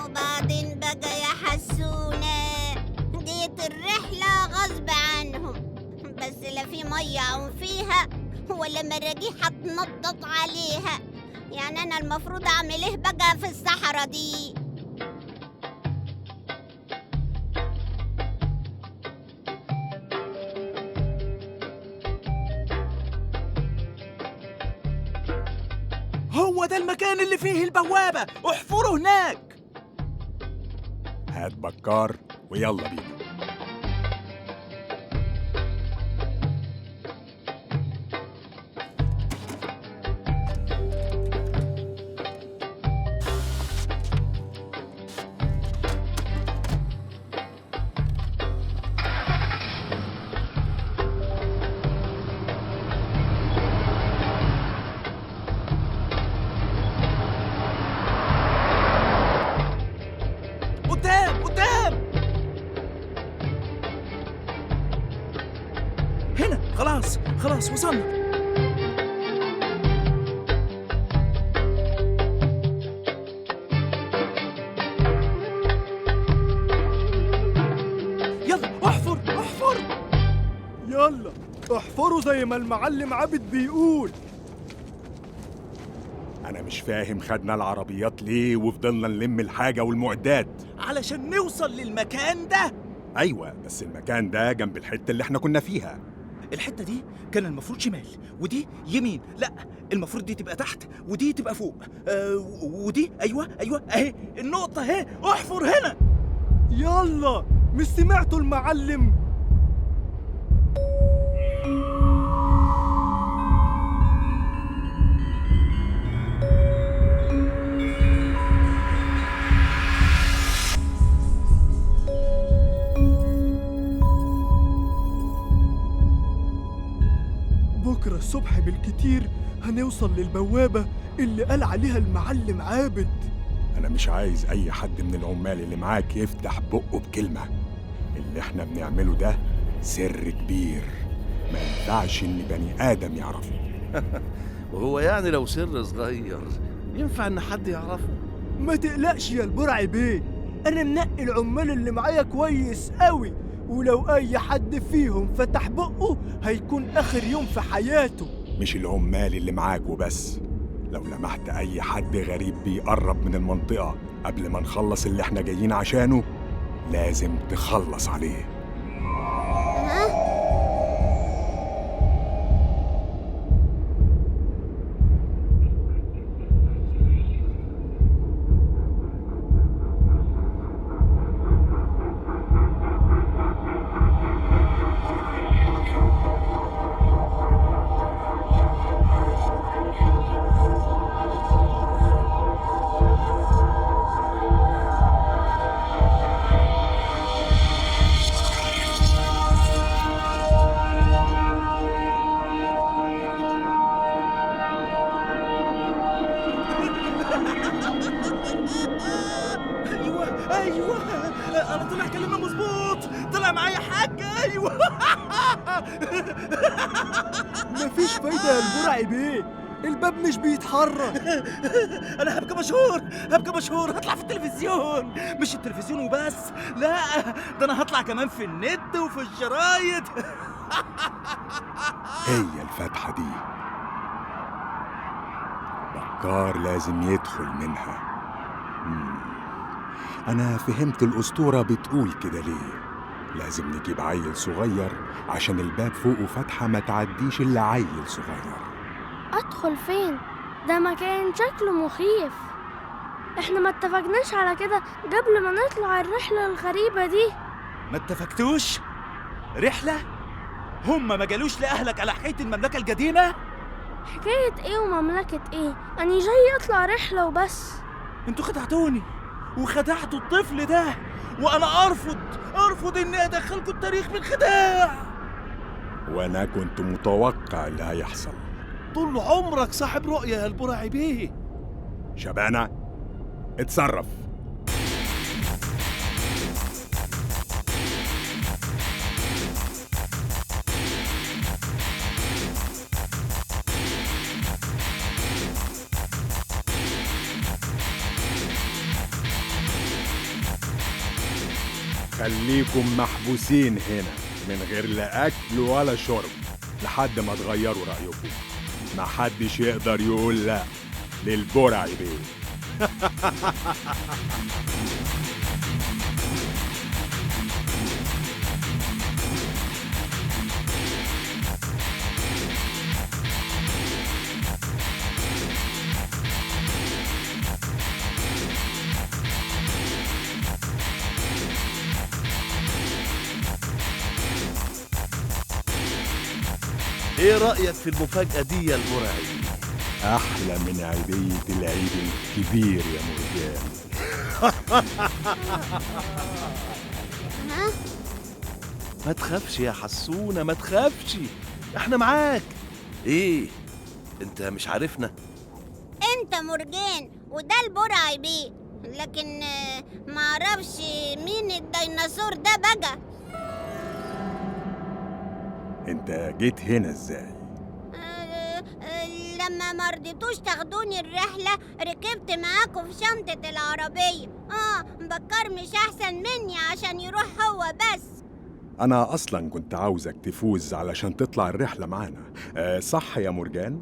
وبعدين بقى يا حسونة، ديت الرحلة غصب عنهم، بس لا في مية أعوم فيها ولا مراجيح هتنطط عليها. يعني أنا المفروض أعمل إيه بقى في الصحراء دي؟ هو ده المكان اللي فيه البوابة، احفروا هناك. هات بكار ويلا بينا. قدام قدام، هنا. خلاص وصلنا. يلا احفر. يلا احفروا زي ما المعلم عابد بيقول. أنا مش فاهم خدنا العربيات ليه وفضلنا نلم الحاجة والمعدات. علشان نوصل للمكان ده. أيوة، بس المكان ده جنب الحتة اللي احنا كنا فيها. الحتة دي كان المفروض شمال ودي يمين. لا، المفروض دي تبقى تحت ودي تبقى فوق. ودي ايوه اهي النقطة اهي. احفر هنا. يلا، مش سمعتوا المعلم؟ بكرة الصبح بالكتير هنوصل للبوابة اللي قال عليها المعلم عابد. أنا مش عايز أي حد من العمال اللي معاك يفتح بقه بكلمة. اللي احنا بنعمله ده سر كبير، ما ينفعش إن بني آدم يعرفه. وهو يعني لو سر صغير ينفع إن حد يعرفه؟ ما تقلقش يا البرعي بيه، أنا منقي العمال اللي معايا كويس قوي، ولو أي حد فيهم فتح بقه هيكون آخر يوم في حياته. مش العمال اللي معاك وبس، لو لمحت أي حد غريب بيقرب من المنطقة قبل ما نخلص اللي احنا جايين عشانه لازم تخلص عليه. ايوه انا طلع كلامي مظبوط، طلع معايا حاجة. ايوه. مفيش فايدة يا البرعي بيه، الباب مش بيتحرك. انا هبقى مشهور، هطلع في التلفزيون. مش التلفزيون وبس، لا، ده انا هطلع كمان في النت وفي الشرايط. هي الفتحة دي بكار لازم يدخل منها. أنا فهمت الأسطورة بتقول كده ليه. لازم نجيب عيل صغير عشان الباب فوقه فتحة ما تعديش إلا عيل صغير. أدخل فين؟ ده مكان شكله مخيف. احنا ما اتفقناش على كده قبل ما نطلع الرحلة الغريبة دي. ما اتفقتوش؟ رحلة؟ هم ما جالوش لأهلك على حكاية المملكة القديمة؟ حكاية ايه ومملكة ايه؟ أنا جاي أطلع رحلة وبس. انتوا خدعتوني وخدعتوا الطفل ده وأنا أرفض إني أدخلكم التاريخ بالخداع. وانا كنت متوقع اللي هيحصل. طول عمرك صاحب رؤية يا البرعي بيه. شبانة، اتصرف. خليكم محبوسين هنا من غير لا أكل ولا شرب لحد ما تغيروا رأيكم. محدش يقدر يقول لا للبرعي بيه. ايه رأيك في المفاجأة دي يا البرعي؟ أحلى من عيدية العيد الكبير يا مرجان. ها؟ ما تخافش يا حسونة، ما تخافش، احنا معاك. ايه انت مش عارفنا؟ انت مرجان وده البرعي بيه، لكن معرفش مين الديناصور ده بقى. أنت جيت هنا إزاي؟ لما مرضتوش تاخدوني الرحلة ركبت معاكم في شنطة العربية. بكر مش أحسن مني عشان يروح هو بس. أنا أصلاً كنت عاوزك تفوز علشان تطلع الرحلة معانا. صح يا مرجان؟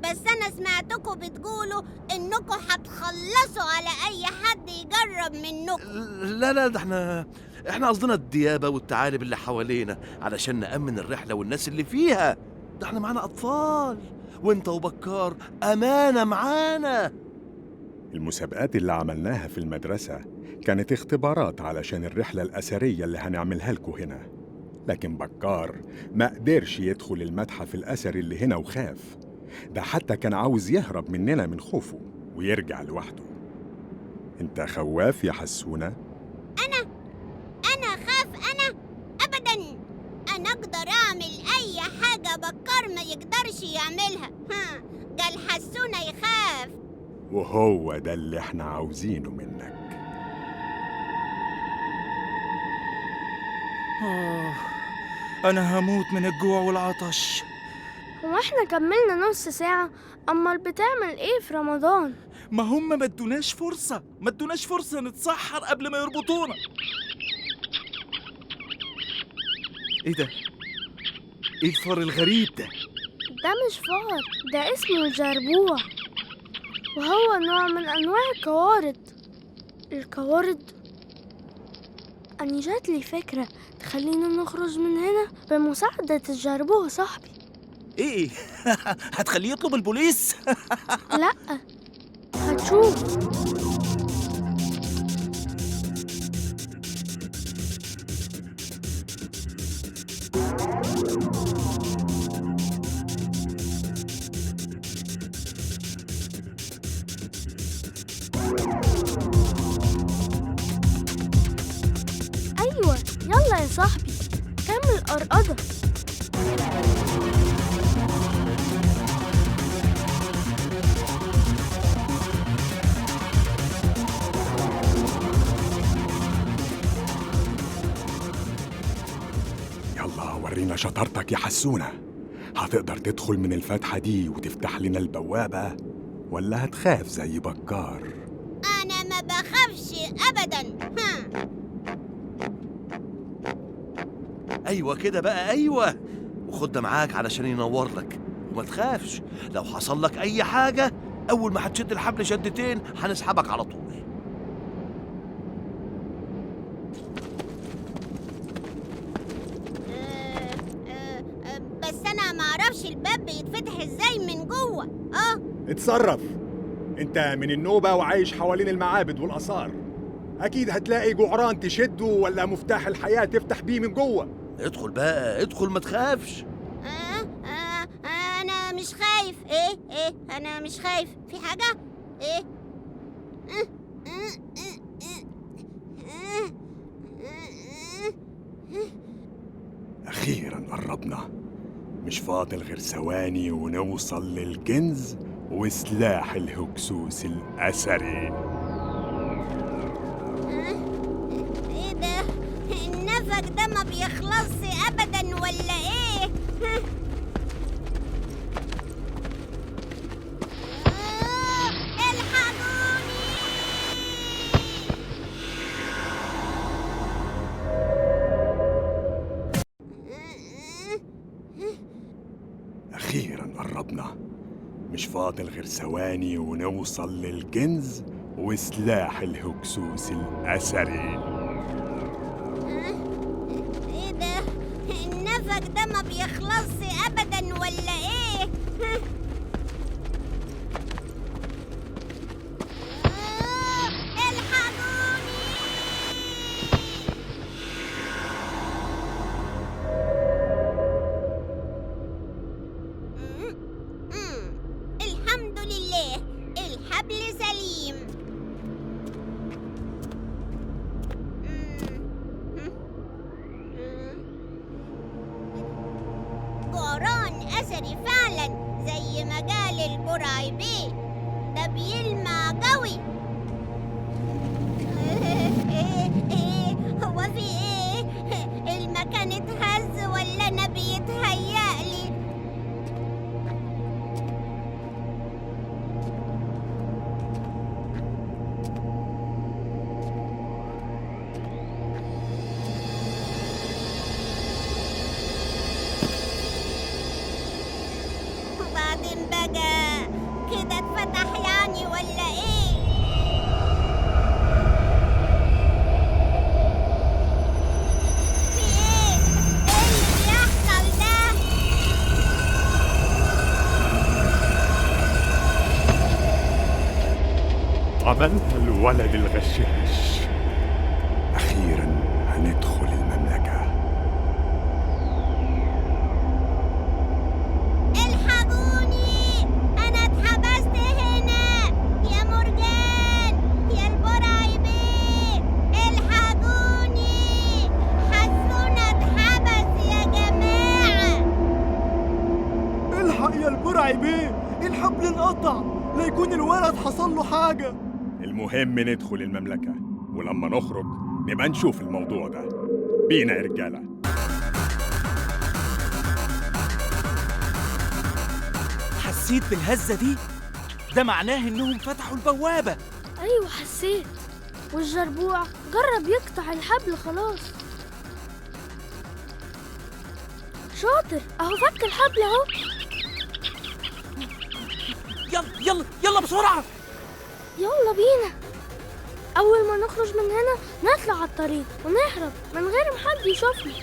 بس أنا سمعتكم بتقولوا إنكم هتخلصوا على أي حد يجرب منكم. لا ده احنا قصدنا الديابة والثعالب اللي حوالينا علشان نأمن الرحلة والناس اللي فيها. ده احنا معانا أطفال، وانت وبكار أمانة معانا. المسابقات اللي عملناها في المدرسة كانت اختبارات علشان الرحلة الأثرية اللي هنعملها لكم هنا، لكن بكار ما قدرش يدخل المتحف الأثري اللي هنا وخاف. ده حتى كان عاوز يهرب مننا من خوفه ويرجع لوحده. انت خواف يا حسونة؟ أنا خاف؟ أنا أبداً. أنا أقدر أعمل أي حاجة بكار ما يقدرش يعملها. قال حسونة يخاف. وهو ده اللي احنا عاوزينه منك. أنا هموت من الجوع والعطش. هو احنا كملنا نص ساعة؟ أمال بتعمل ايه في رمضان؟ ما هم ما ادوناش فرصة نتسحر قبل ما يربطونا. ايه ده؟ ايه الفار الغريب ده؟ ده مش فار، ده اسمه الجربوع، وهو نوع من أنواع القوارض. أنا جاتلي فكرة تخلينا نخرج من هنا بمساعدة الجربوع صاحبي. ايه؟ هتخليه يطلب البوليس؟ لأ، هتشوف. أيوة، يلا يا صاحبي كمل قرقدة. يلا ورينا شطارتك يا حسونة. هتقدر تدخل من الفتحة دي وتفتح لنا البوابة، ولا هتخاف زي بكار؟ أنا ما بخافش أبداً. أيوة كده بقى، أيوة، وخد ده معاك علشان ينور لك، وما تخافش. لو حصل لك أي حاجة أول ما هتشد الحبل شدتين هنسحبك على طول. بس أنا معرفش الباب بيتفتح إزاي من جوه. اتصرف. انت من النوبة وعايش حوالين المعابد والآثار، أكيد هتلاقي جعران تشده ولا مفتاح الحياة تفتح بيه من جوه. ادخل بقى، ادخل ما تخافش. أنا مش خايف. إيه أنا مش خايف. في حاجة؟ إيه؟ قربنا. مش فاضل غير ثواني ونوصل للكنز وسلاح الهكسوس الأثري. ايه ده؟ النفق ده ما بيخلصش ابدا ولا ايه؟ الحقوني! أخيرا قربنا. مش فاضل غير ثواني ونوصل للكنز وسلاح الهكسوس الأثري. ايه ده؟ النفق ده ما بيخلصش ابدا ولا ايه؟ الحقوني! الحمد لله، الحبل سليم. قران أثري فعلا زي ما قال البرعي بيه، ده بيلمع قوي. هو في ايه؟ المكان اتهز ولا انا بيتهيألي؟ وبعدين بقى كده اتفتح يعني ولا ايه؟ في ايه؟ ايه اللي بيحصل ده؟ عملها الولد الغشاش. أخيرا هندخل المملكة. الحقوني! أنا اتحبست هنا! يا مرجان! يا البرعي بيه! الحقوني! حسونا اتحبس يا جماعة! الحق يا البرعي بيه، الحبل انقطع، لا يكون الولد حصل له حاجة. المهم ندخل المملكة، ولما نخرج نبقى نشوف الموضوع ده. بينا يا رجالة. حسيت بالهزة دي؟ ده معناه إنهم فتحوا البوابة. أيوة حسيت، والجربوع جرب يقطع الحبل خلاص. شاطر، أهو فك الحبل أهو. يلا يلا يلا بسرعة. يلا بينا. أول ما نخرج من هنا نطلع على الطريق ونهرب من غير ما حد يشوفنا.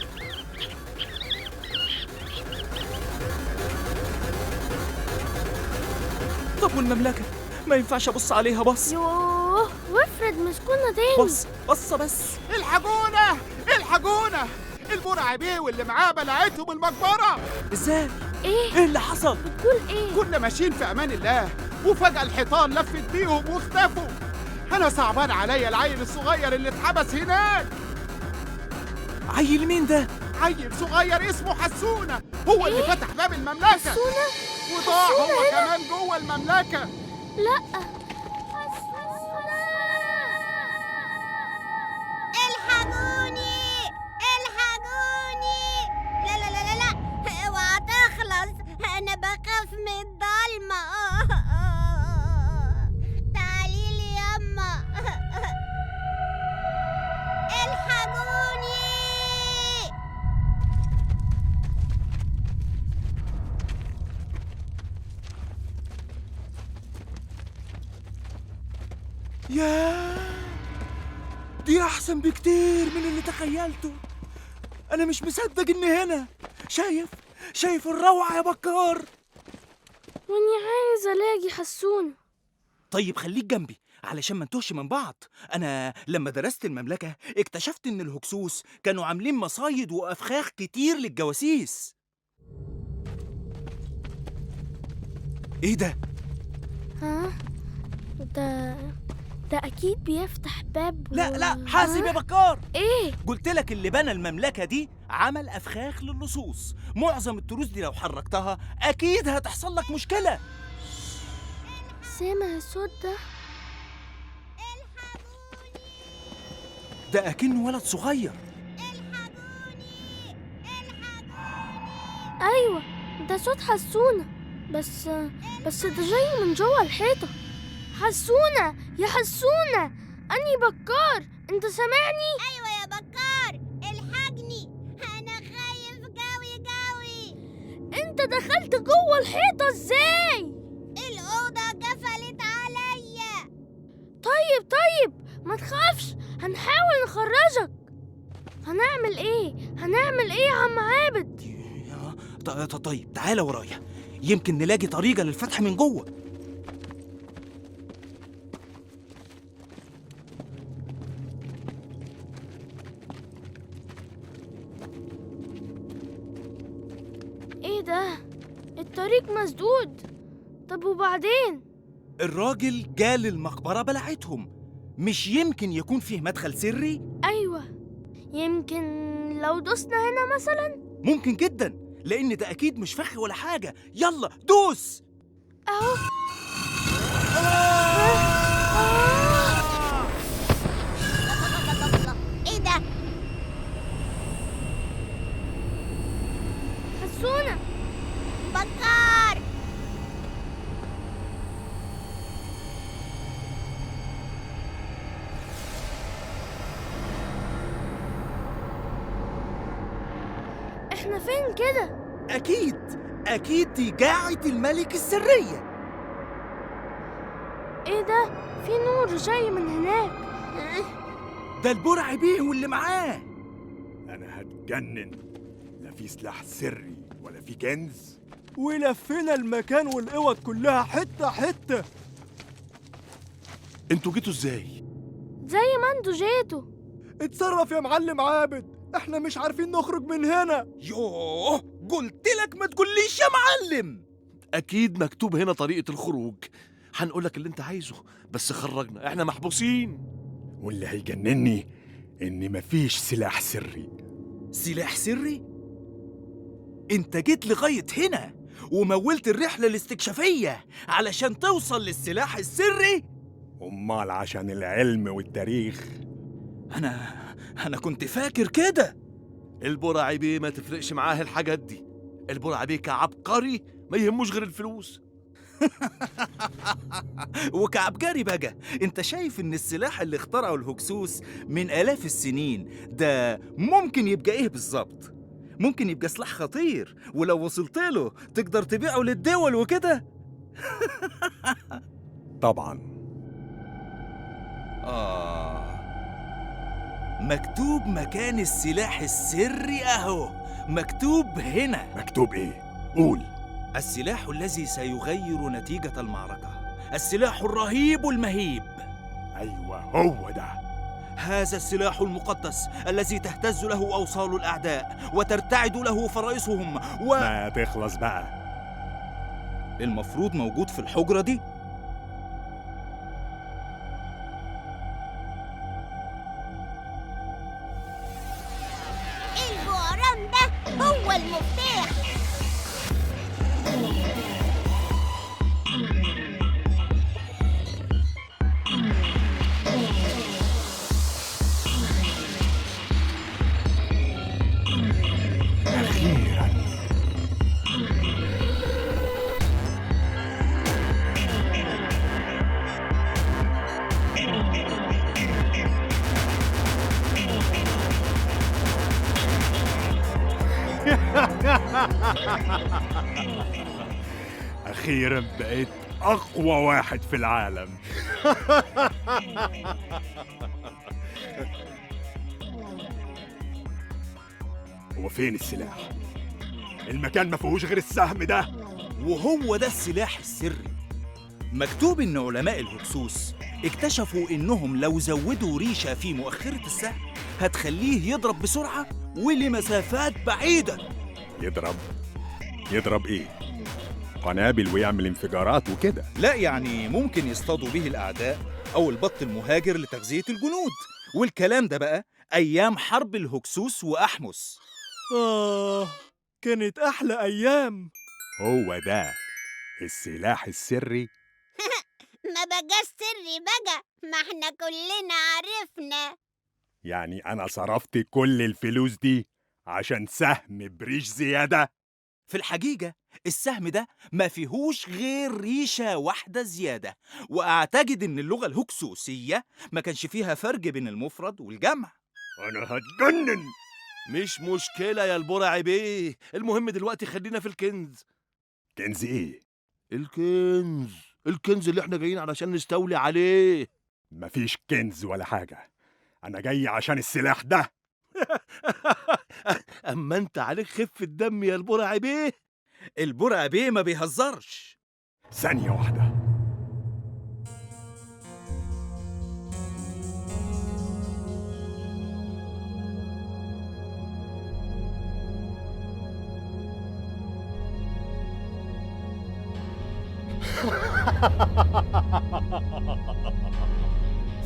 طب والمملكة؟ ما ينفعش أبص عليها بص. يوه، وافرض مسكونا تاني. بص بس. الحقونا الحقونا! البرعي بيه واللي معاه بلعتهم المقبرة. إزاي؟ إيه؟ إيه اللي حصل؟ بتقول إيه؟ كنا ماشيين في أمان الله وفجأة الحيطان لفت بيهم واختفوا. أنا صعبان عليا العيل الصغير اللي اتحبس هناك. عيل مين ده؟ عيل صغير اسمه حسونة، هو اللي فتح باب المملكة حسونة؟ وضاع حسونة هو هنا؟ كمان جوه المملكة. لأ. الحقوني! الحقوني! لا لا لا لا لا، اوعى تخلص، انا بخاف من الضلمة. تعالي لي يما. الحقوني! ياه، دي أحسن بكتير من اللي تخيلته. أنا مش مصدق إني هنا. شايف الروعة يا بكار. وإني عايز ألاقي حسون. طيب خليك جنبي علشان ما نتوهش من بعض. أنا لما درست المملكة اكتشفت إن الهكسوس كانوا عاملين مصايد وأفخاخ كتير للجواسيس. إيه ده؟ ها؟ ده ده أكيد بيفتح باب لا حاسب يا بكار. إيه؟ قلت لك اللي بنى المملكة دي عمل أفخاخ للصوص. معظم التروس دي لو حركتها أكيد هتحصل لك مشكلة. سامع الصوت ده؟ ده أكنه ولد صغير. أيوة، ده صوت حسونة. بس ده جاي من جوه الحيطة. حسونة يا حسونة، أني بكار، أنت سامعني؟ ايوه يا بكار، الحقني، انا خايف قوي قوي. أنت دخلت جوه الحيطة إزاي؟ الأوضة قفلت عليا. طيب ما تخافش، هنحاول نخرجك. هنعمل ايه يا عم عابد؟ طيب تعالى ورايا، يمكن نلاقي طريقة للفتح من جوه. ايه ده؟ الطريق مسدود. طب وبعدين؟ الراجل قال المقبرة بلعتهم، مش يمكن يكون فيه مدخل سري؟ ايوه، يمكن لو دوسنا هنا مثلا. ممكن جدا، لأن ده أكيد مش فخ ولا حاجة. يلا دوس. اهو. ايه ده؟ حسونة، بكار، احنا فين كده؟ أكيد دي قاعة الملك السرية. ايه ده؟ في نور جاي من هناك. ده البرع بيه واللي معاه. أنا هتجنن، لا في سلاح سري ولا في كنز. ولفينا المكان والأوض كلها حتة حتة. انتوا جيتوا ازاي؟ زي ما انتوا جيتوا. اتصرف يا معلم عابد، احنا مش عارفين نخرج من هنا. يوه، قلت لك ما تقوليش يا معلم. اكيد مكتوب هنا طريقة الخروج. هنقولك اللي انت عايزه، بس خرجنا، احنا محبوسين. واللي هيجنني إن مفيش سلاح سري. سلاح سري؟ انت جيت لغاية هنا ومولت الرحلة الاستكشافية علشان توصل للسلاح السري؟ أمال عشان العلم والتاريخ. أنا كنت فاكر كده. البرع بيه ما تفرقش معاه الحاجات دي. البرع بيه كعبقري ما يهموش غير الفلوس. وكعبقري بقى، انت شايف ان السلاح اللي اخترعه الهكسوس من آلاف السنين ده ممكن يبقى ايه بالظبط؟ ممكن يبقى سلاح خطير، ولو وصلت له تقدر تبيعه للدول وكده. طبعاً. مكتوب مكان السلاح السري اهو، مكتوب هنا. مكتوب إيه؟ قول. السلاح الذي سيغير نتيجة المعركة، السلاح الرهيب المهيب. أيوة هو ده. هذا السلاح المقدس الذي تهتز له أوصال الأعداء وترتعد له فرائصهم ما تخلص بقى. المفروض موجود في الحجرة دي. البعران ده هو المفتاح. أخيراً. أخيراً بقيت أقوى واحد في العالم. هو فين السلاح؟ المكان ما فيهوش غير السهم ده. وهو ده السلاح السري. مكتوب إن علماء الهكسوس اكتشفوا إنهم لو زودوا ريشة في مؤخرة السهم هتخليه يضرب بسرعة ولمسافات بعيدة. يضرب إيه؟ قنابل ويعمل انفجارات وكده؟ لا، يعني ممكن يصطادوا به الأعداء أو البط المهاجر لتغذية الجنود. والكلام ده بقى أيام حرب الهكسوس وأحمس. كانت أحلى أيام. هو ده السلاح السري. ما بقاش سري بقى، ما احنا كلنا عرفنا. يعني أنا صرفت كل الفلوس دي عشان سهم بريش زيادة؟ في الحقيقة السهم ده ما فيهوش غير ريشة واحدة زيادة، وأعتقد إن اللغة الهكسوسية ما كانش فيها فرق بين المفرد والجمع. أنا هتجنن. مش مشكلة يا البرعي بيه، المهم دلوقتي خلينا في الكنز. كنز إيه؟ الكنز اللي احنا جايين علشان نستولي عليه. مفيش كنز ولا حاجة، أنا جاي عشان السلاح ده. أما أنت عليك خفة دم يا البرعي بيه. البرع بيه ما بيهزرش. ثانية واحدة.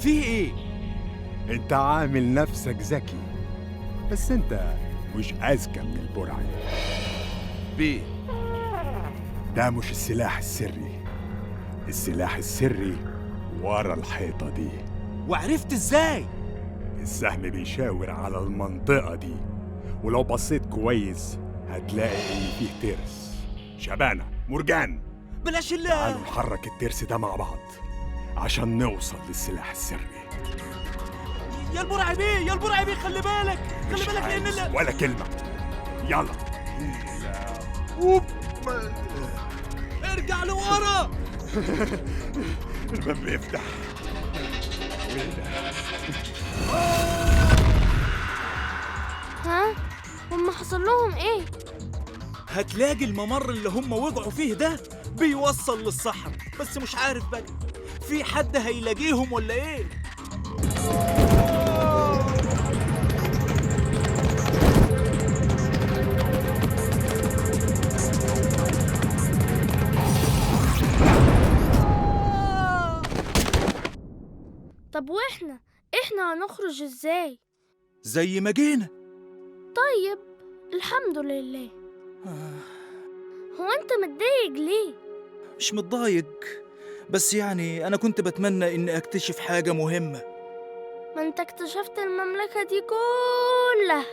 فيه إيه؟ أنت عامل نفسك ذكي، بس أنت مش أذكى من البرعي. بيه، ده مش السلاح السري. السلاح السري ورا الحيطة دي. وعرفت إزاي؟ السهم بيشاور على المنطقة دي، ولو بصيت كويس هتلاقي إن فيه ترس. شبانة، مرجان، بلاش تعالوا الله. نحرك الترس ده مع بعض عشان نوصل للسلاح السري. يا البرع بيه، يا البرع بيه، خلي بالك، خلي مش بالك عايز لأن ولا كلمة. يلا. ارجع لورا. الباب بيفتح. ها؟ هم حصل لهم ايه؟ هتلاقي الممر اللي هم وقعوا فيه ده بيوصل للصحراء، بس مش عارف بقى في حد هيلاقيهم ولا ايه. طب احنا هنخرج ازاي؟ زي ما جينا. طيب الحمد لله. هو انت متضايق ليه؟ مش متضايق، بس يعني أنا كنت بتمنى إني أكتشف حاجة مهمة. ما انت اكتشفت المملكة دي كلها.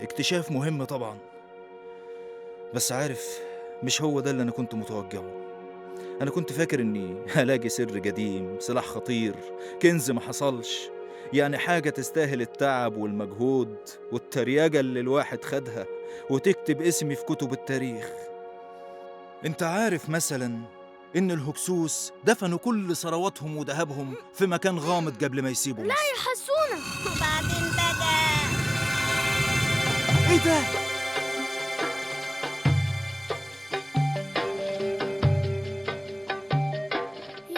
اكتشاف مهم طبعا، بس عارف مش هو ده اللي أنا كنت متوقعه. أنا كنت فاكر إني هلاقي سر قديم، سلاح خطير، كنز ما حصلش، يعني حاجة تستاهل التعب والمجهود والترياجة اللي الواحد خدها وتكتب اسمي في كتب التاريخ. انت عارف مثلا إن الهكسوس دفنوا كل ثرواتهم وذهبهم في مكان غامض قبل ما يسيبوا مصر. يا حسونة، وبعدين بقى ايه ده؟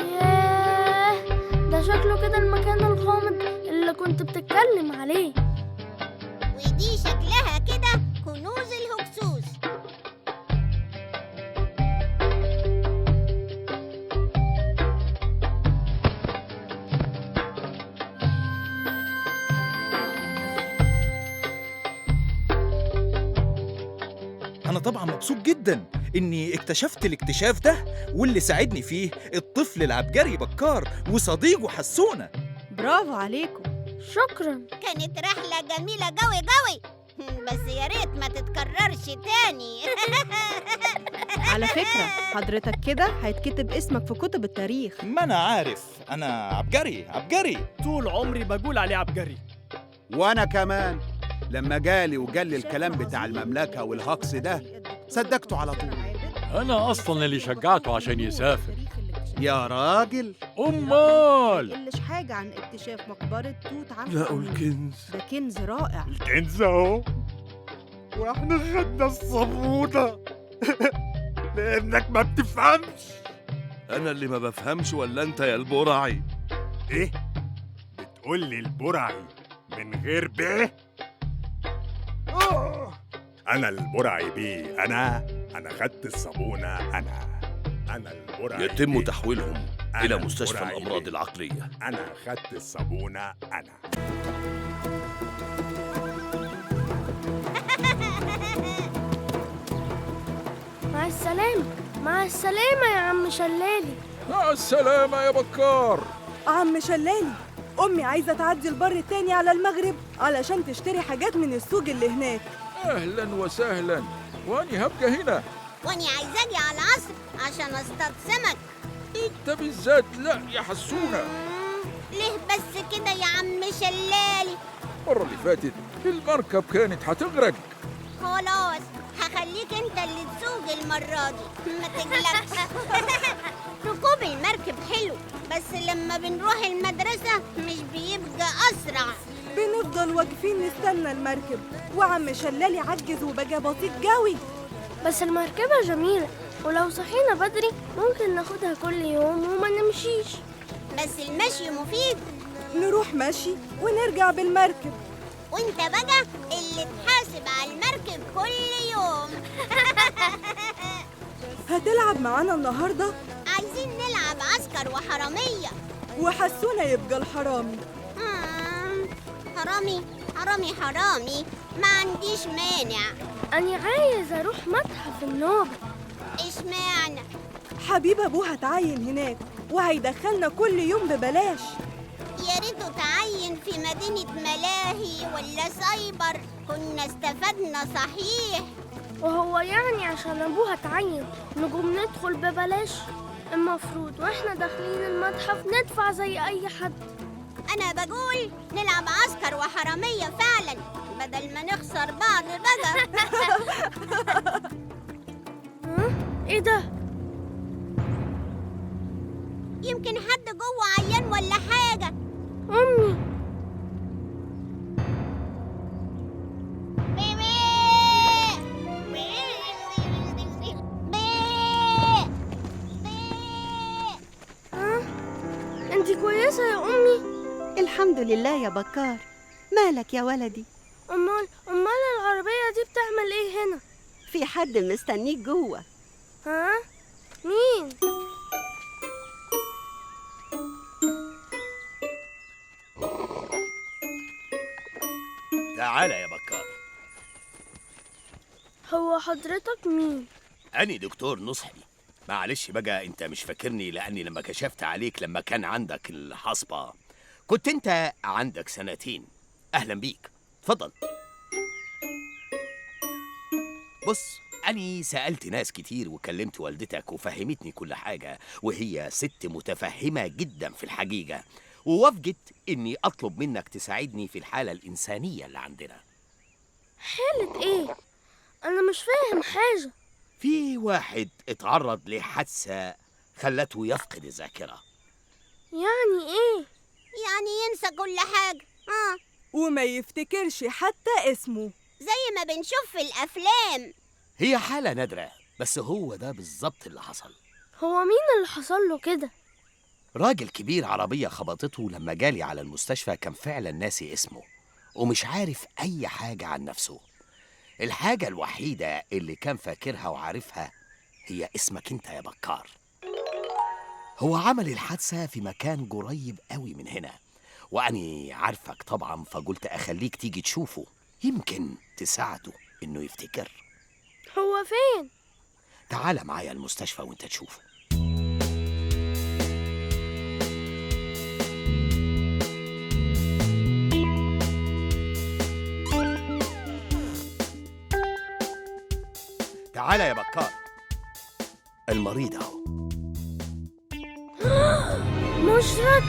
ياه، ده شكله كده المكان الغامض اللي كنت بتتكلم عليه. ودي شكلها كده كنوز الهكسوس. أنا طبعا مبسوط جدا إني اكتشفت الاكتشاف ده، واللي ساعدني فيه الطفل العبقري بكار وصديقه حسونة. برافو عليكم. شكرا. كانت رحلة جميلة قوي قوي، بس يا ريت ما تتكررش تاني. على فكرة حضرتك كده هيتكتب اسمك في كتب التاريخ. ما أنا عارف، أنا عبقري. طول عمري بقول عليه عبقري. وانا كمان لما جالي وقال لي الكلام بتاع المملكة والهكس ده صدقته على طول. أنا أصلاً اللي شجعته عشان يسافر. يا راجل، أمال يقلش حاجة عن اكتشاف مقبرة توت عنخ لقوا آمون. الكنز. ده كنز رائع. الكنز اهو، واحنا خدنا الصابونة. لانك ما بتفهمش. أنا اللي ما بفهمش ولا أنت يا البرعي؟ ايه؟ بتقول لي البرعي من غير بيه؟ انا البرعي بيه. انا خدت الصابونة. انا أنا البرعي يتم بيه. تحويلهم أنا إلى مستشفى البرعي الأمراض بيه. العقلية. أنا خدت الصابونة أنا. مع السلامة، مع السلامة يا عم شلالي. مع السلامة يا بكار. عم شلالي، أمي عايزة تعدي البر التاني على المغرب علشان تشتري حاجات من السوق اللي هناك. أهلا وسهلا، وأني هبقى هنا. واني عايزة اجي على العصر عشان اصطاد سمك. أنت بالذات لا يا حسونة. ليه بس كده يا عم شلالي؟ المرة اللي فاتت المركب كانت هتغرق. خلاص هخليك انت اللي تسوق المرة دي، ما تقلقش. ركوب المركب حلو، بس لما بنروح المدرسة مش بيبقى أسرع. بنفضل واقفين نستنى المركب، وعم شلالي عجز وبقى بطيء قوي. بس المركبة جميلة، ولو صحينا بدري ممكن ناخدها كل يوم وما نمشيش. بس المشي مفيد. نروح مشي ونرجع بالمركب. وانت بقى اللي تحاسب على المركب كل يوم. هتلعب معانا النهاردة؟ عايزين نلعب عسكر وحرامية. وحسونة يبقى الحرامي. حرامي حرامي حرامي، ما عنديش مانع. أنا عايز أروح متحف النوبة. اشمعنى؟ حبيب أبوها تعين هناك وهيدخلنا كل يوم ببلاش. يا ريته تعين في مدينة ملاهي ولا سايبر، كنا استفدنا صحيح. وهو يعني عشان أبوها تعين نقوم ندخل ببلاش؟ المفروض وإحنا داخلين المتحف ندفع زي أي حد. أنا بقول نلعب عسكر وحرامية فعلا، بدل ما نخسر بعض بقى. ها؟ إيه ده؟ يمكن حد جوه عيان ولا حاجة. أمي. ها؟ أنتي كويسة يا أمي؟ الحمد لله يا بكار. مالك يا ولدي؟ أمال العربية دي بتعمل إيه هنا؟ في حد مستنيك جوه. ها؟ مين؟ تعال يا بكار. هو حضرتك مين؟ أنا دكتور نصحي. معلش بقى أنت مش فاكرني، لأني لما كشفت عليك لما كان عندك الحصبة كنت أنت عندك 2 سنين. أهلا بيك، اتفضل. بص، أني سألت ناس كتير وكلمت والدتك وفهمتني كل حاجة، وهي ست متفهمة جدا في الحقيقة، ووافقت إني أطلب منك تساعدني في الحالة الإنسانية اللي عندنا. حالة إيه؟ أنا مش فاهم حاجة. في واحد اتعرض لحادثة خلته يفقد الذاكرة. يعني إيه؟ يعني ينسى كل حاجة. وما يفتكرش حتى اسمه، زي ما بنشوف في الأفلام. هي حالة نادرة، بس هو ده بالظبط اللي حصل. هو مين اللي حصل له كده؟ راجل كبير عربية خبطته لما جالي على المستشفى، كان فعلا ناسي اسمه ومش عارف أي حاجة عن نفسه. الحاجة الوحيدة اللي كان فاكرها وعارفها هي اسمك انت يا بكار. هو عمل الحادثة في مكان قريب قوي من هنا، وأني عارفك طبعا، فقلت أخليك تيجي تشوفه، يمكن تساعده إنه يفتكر. هو فين؟ تعال معايا المستشفى وانت تشوفه. تعال يا بكار، المريض اهو. مشرد.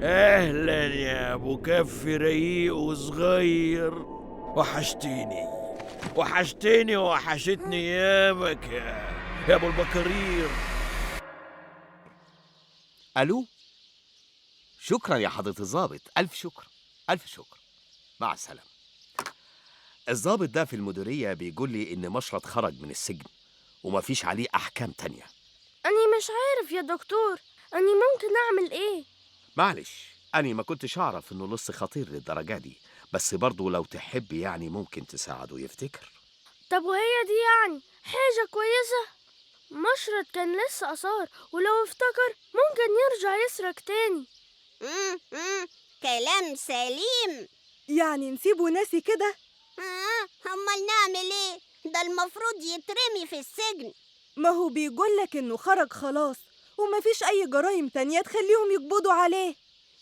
اهلا يا ابو كف رقيق وصغير، وحشتني وحشتني ايامك يا ابو البكارير. الو، شكرا يا حضرة الضابط، الف شكر الف شكر، مع السلامة. الضابط ده في المديرية بيقول لي ان مشرد خرج من السجن ومفيش عليه احكام تانية. أنا مش عارف يا دكتور، أنا ممكن أعمل إيه؟ معلش، أنا ما كنتش أعرف إنه لص خطير للدرجة دي، بس برضه لو تحب يعني ممكن تساعده يفتكر. طب وهي دي يعني حاجة كويسة؟ مشرط كان لسه أصار، ولو افتكر ممكن يرجع يسرق تاني. كلام سليم. يعني نسيبه ناسي كده؟ أمال نعمل إيه؟ ده المفروض يترمي في السجن. ما هو بيقولك إنه خرج خلاص، ومفيش أي جرايم تانية تخليهم يقبضوا عليه.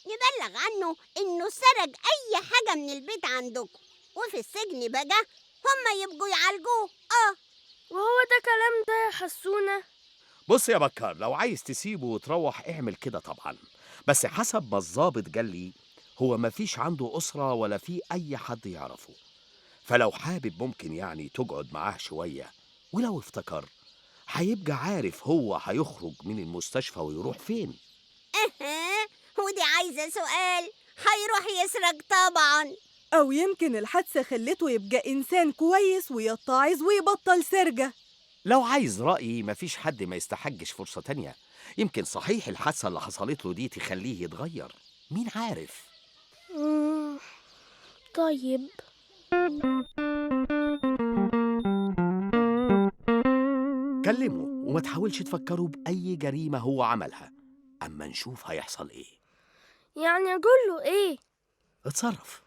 يبلغ عنه إنه سرق أي حاجة من البيت عندكم، وفي السجن بقى هما يبقوا يعالجوه. وهو ده كلام ده يا حسونة؟ بص يا بكار، لو عايز تسيبه وتروح اعمل كده طبعا، بس حسب ما الضابط قال لي هو مفيش عنده أسرة ولا في أي حد يعرفه، فلو حابب ممكن يعني تقعد معاه شوية، ولو افتكر هيبقى عارف هو هيخرج من المستشفى ويروح فين. ودي عايزة سؤال، هيروح يسرق طبعا. أو يمكن الحادثة خلته يبقى إنسان كويس ويتعظ ويبطل سرقة. لو عايز رأيي مفيش حد ما يستحقش فرصة تانية، يمكن صحيح الحادثة اللي حصلت له دي تخليه يتغير، مين عارف. طيب كلمه وما تحاولش تفكره بأي جريمة هو عملها، أما نشوف هيحصل إيه. يعني أقول له إيه؟ اتصرف.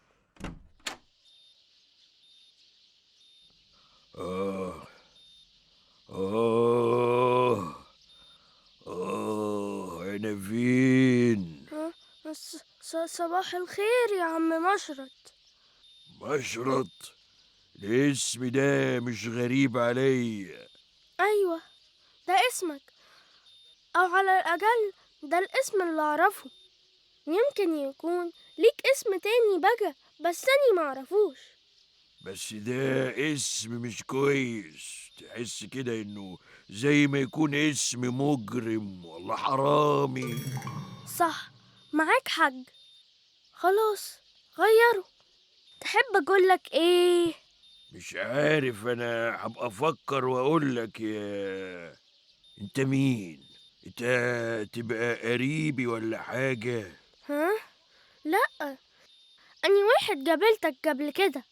أنا فين؟ صباح الخير يا عم مشرط. مشرط؟ الاسم ده مش غريب عليا. أيوة، ده اسمك، أو على الأقل ده الاسم اللي أعرفه. يمكن يكون ليك اسم تاني بقى بس أني معرفوش. بس ده اسم مش كويس، تحس كده إنه زي ما يكون اسم مجرم ولا حرامي. صح، معاك حق. خلاص غيره. تحب أقولك إيه؟ مش عارف، أنا هبقى أفكر وأقولك. أنت مين؟ أنت تبقى قريبي ولا حاجة؟ ها؟ لأ، أني واحد قابلتك قبل كده.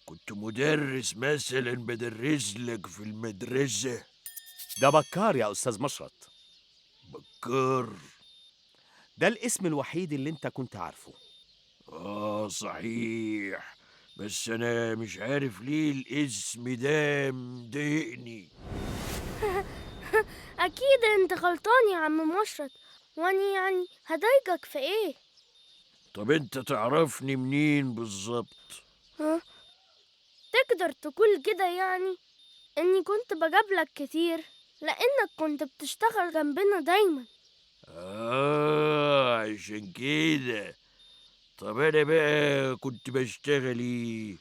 كنت مدرس مثلا بدرس لك في المدرسة؟ ده بكار يا أستاذ مشرط. بكار؟ ده الاسم الوحيد اللي انت كنت عارفه. صحيح، بس أنا مش عارف ليه الاسم ده مضايقني. أكيد أنت غلطان يا عم مشرط، وأني يعني هضايقك في إيه؟ طب أنت تعرفني منين بالظبط؟ ها؟ تقدر تقول كده يعني إني كنت بجابلك كتير لأنك كنت بتشتغل جنبنا دايما. عشان كده. طب أنا بقى كنت بشتغل إيه؟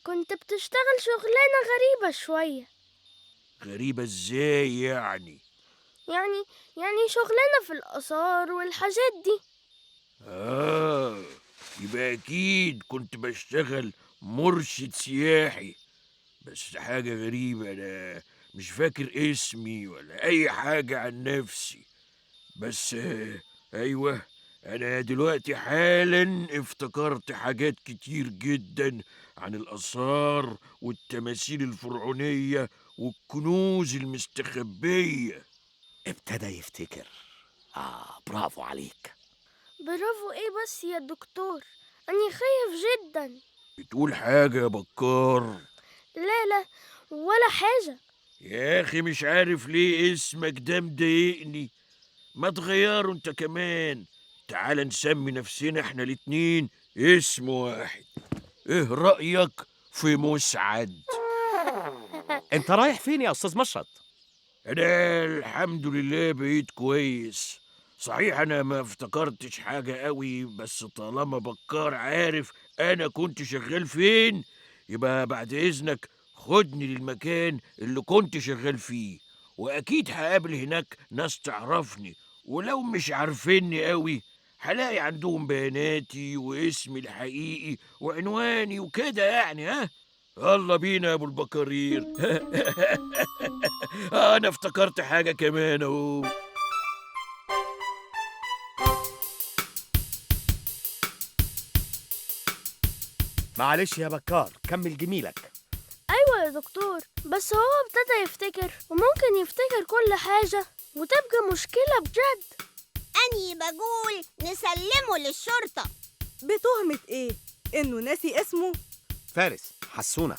كنت بتشتغل شغلانة غريبة شوية. غريبة إزاي يعني؟ يعني شغلانة في الآثار والحاجات دي. يبقى أكيد كنت بشتغل مرشد سياحي، بس حاجة غريبة، أنا مش فاكر اسمي ولا أي حاجة عن نفسي. بس أيوة، أنا دلوقتي حالا افتكرت حاجات كتير جدا عن الآثار والتماثيل الفرعونية والكنوز المستخبية. ابتدى يفتكر. برافو عليك. برافو إيه بس يا دكتور، أني خايف جدا. بتقول حاجة يا بكار؟ لا ولا حاجة يا أخي، مش عارف ليه اسمك ده مضايقني. ما تغيره انت كمان. تعال نسمي نفسنا احنا الاتنين اسم واحد. ايه رأيك في مسعد؟ انت رايح فين يا أستاذ مشرط؟ انا الحمد لله بقيت كويس. صحيح انا ما افتكرتش حاجة قوي، بس طالما بكار عارف انا كنت شغال فين، يبقى بعد اذنك خدني للمكان اللي كنت شغال فيه، واكيد هقابل هناك ناس تعرفني، ولو مش عارفيني قوي هلاقي عندهم بياناتي واسمي الحقيقي وعنواني وكده يعني. يلا بينا يا ابو البكارير. انا افتكرت حاجة كمان اهو. معلش يا بكار، كمل جميلك. أيوة يا دكتور، بس هو ابتدى يفتكر وممكن يفتكر كل حاجة وتبقى مشكلة بجد. أني بقول نسلمه للشرطة. بتهمة ايه؟ انه ناسي اسمه؟ فارس، حسونة،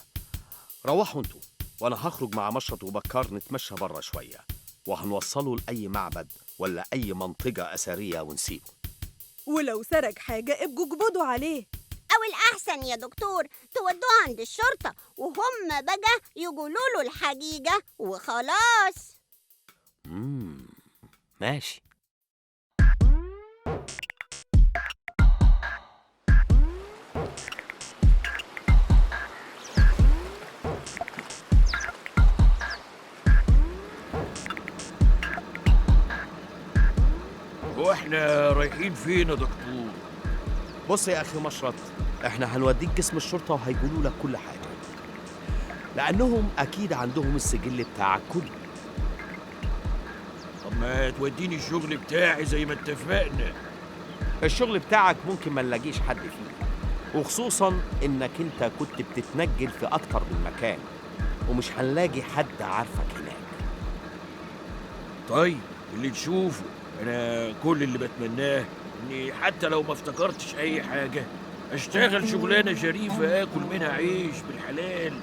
روحوا انتوا وانا هخرج مع مشرط وبكار نتمشى بره شوية، وهنوصله لأي معبد ولا أي منطقة أثرية ونسيبه. ولو سرق حاجة ابقوا اقبضوا عليه. أو الأحسن يا دكتور تودوه عند الشرطة وهم بقى يقولوا له الحقيقة وخلاص. ماشي. واحنا رايحين فين يا دكتور؟ بص يا أخي مشرط، احنا هنوديك جسم الشرطة وهيقولوا لك كل حاجة، لأنهم أكيد عندهم السجل بتاعك كله. طب ما توديني الشغل بتاعي زي ما اتفقنا. الشغل بتاعك ممكن ما نلاقيش حد فيه، وخصوصا إنك أنت كنت بتتنجل في أكتر من مكان، ومش هنلاقي حد عارفك هناك. طيب اللي تشوفه. أنا كل اللي بتمناه إني حتى لو ما افتكرتش أي حاجة أشتغل شغلانة شريفة آكل منها عيش بالحلال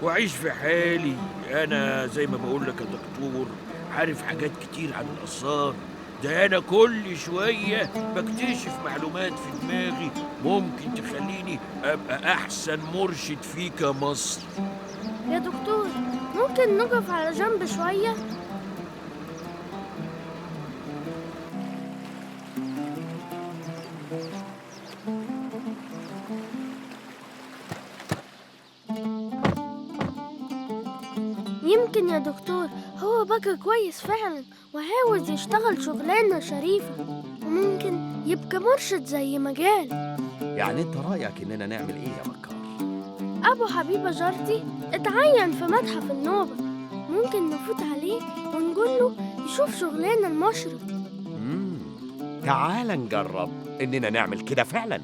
وأعيش في حالي. أنا زي ما بقول لك يا دكتور عارف حاجات كتير عن الآثار، ده أنا كل شوية بكتشف معلومات في دماغي ممكن تخليني أبقى أحسن مرشد في كمصر. يا دكتور ممكن نقف على جنب شوية؟ يمكن يا دكتور هو بقى كويس فعلا وعاوز يشتغل شغلانة شريفة وممكن يبقى مرشد زي ما قال. يعني انت رأيك اننا نعمل ايه يا بكار؟ أبو حبيبة جارتي اتعين في متحف النوبة، ممكن نفوت عليه ونقول له يشوف شغلانة المشرط. تعال نجرب اننا نعمل كده فعلا.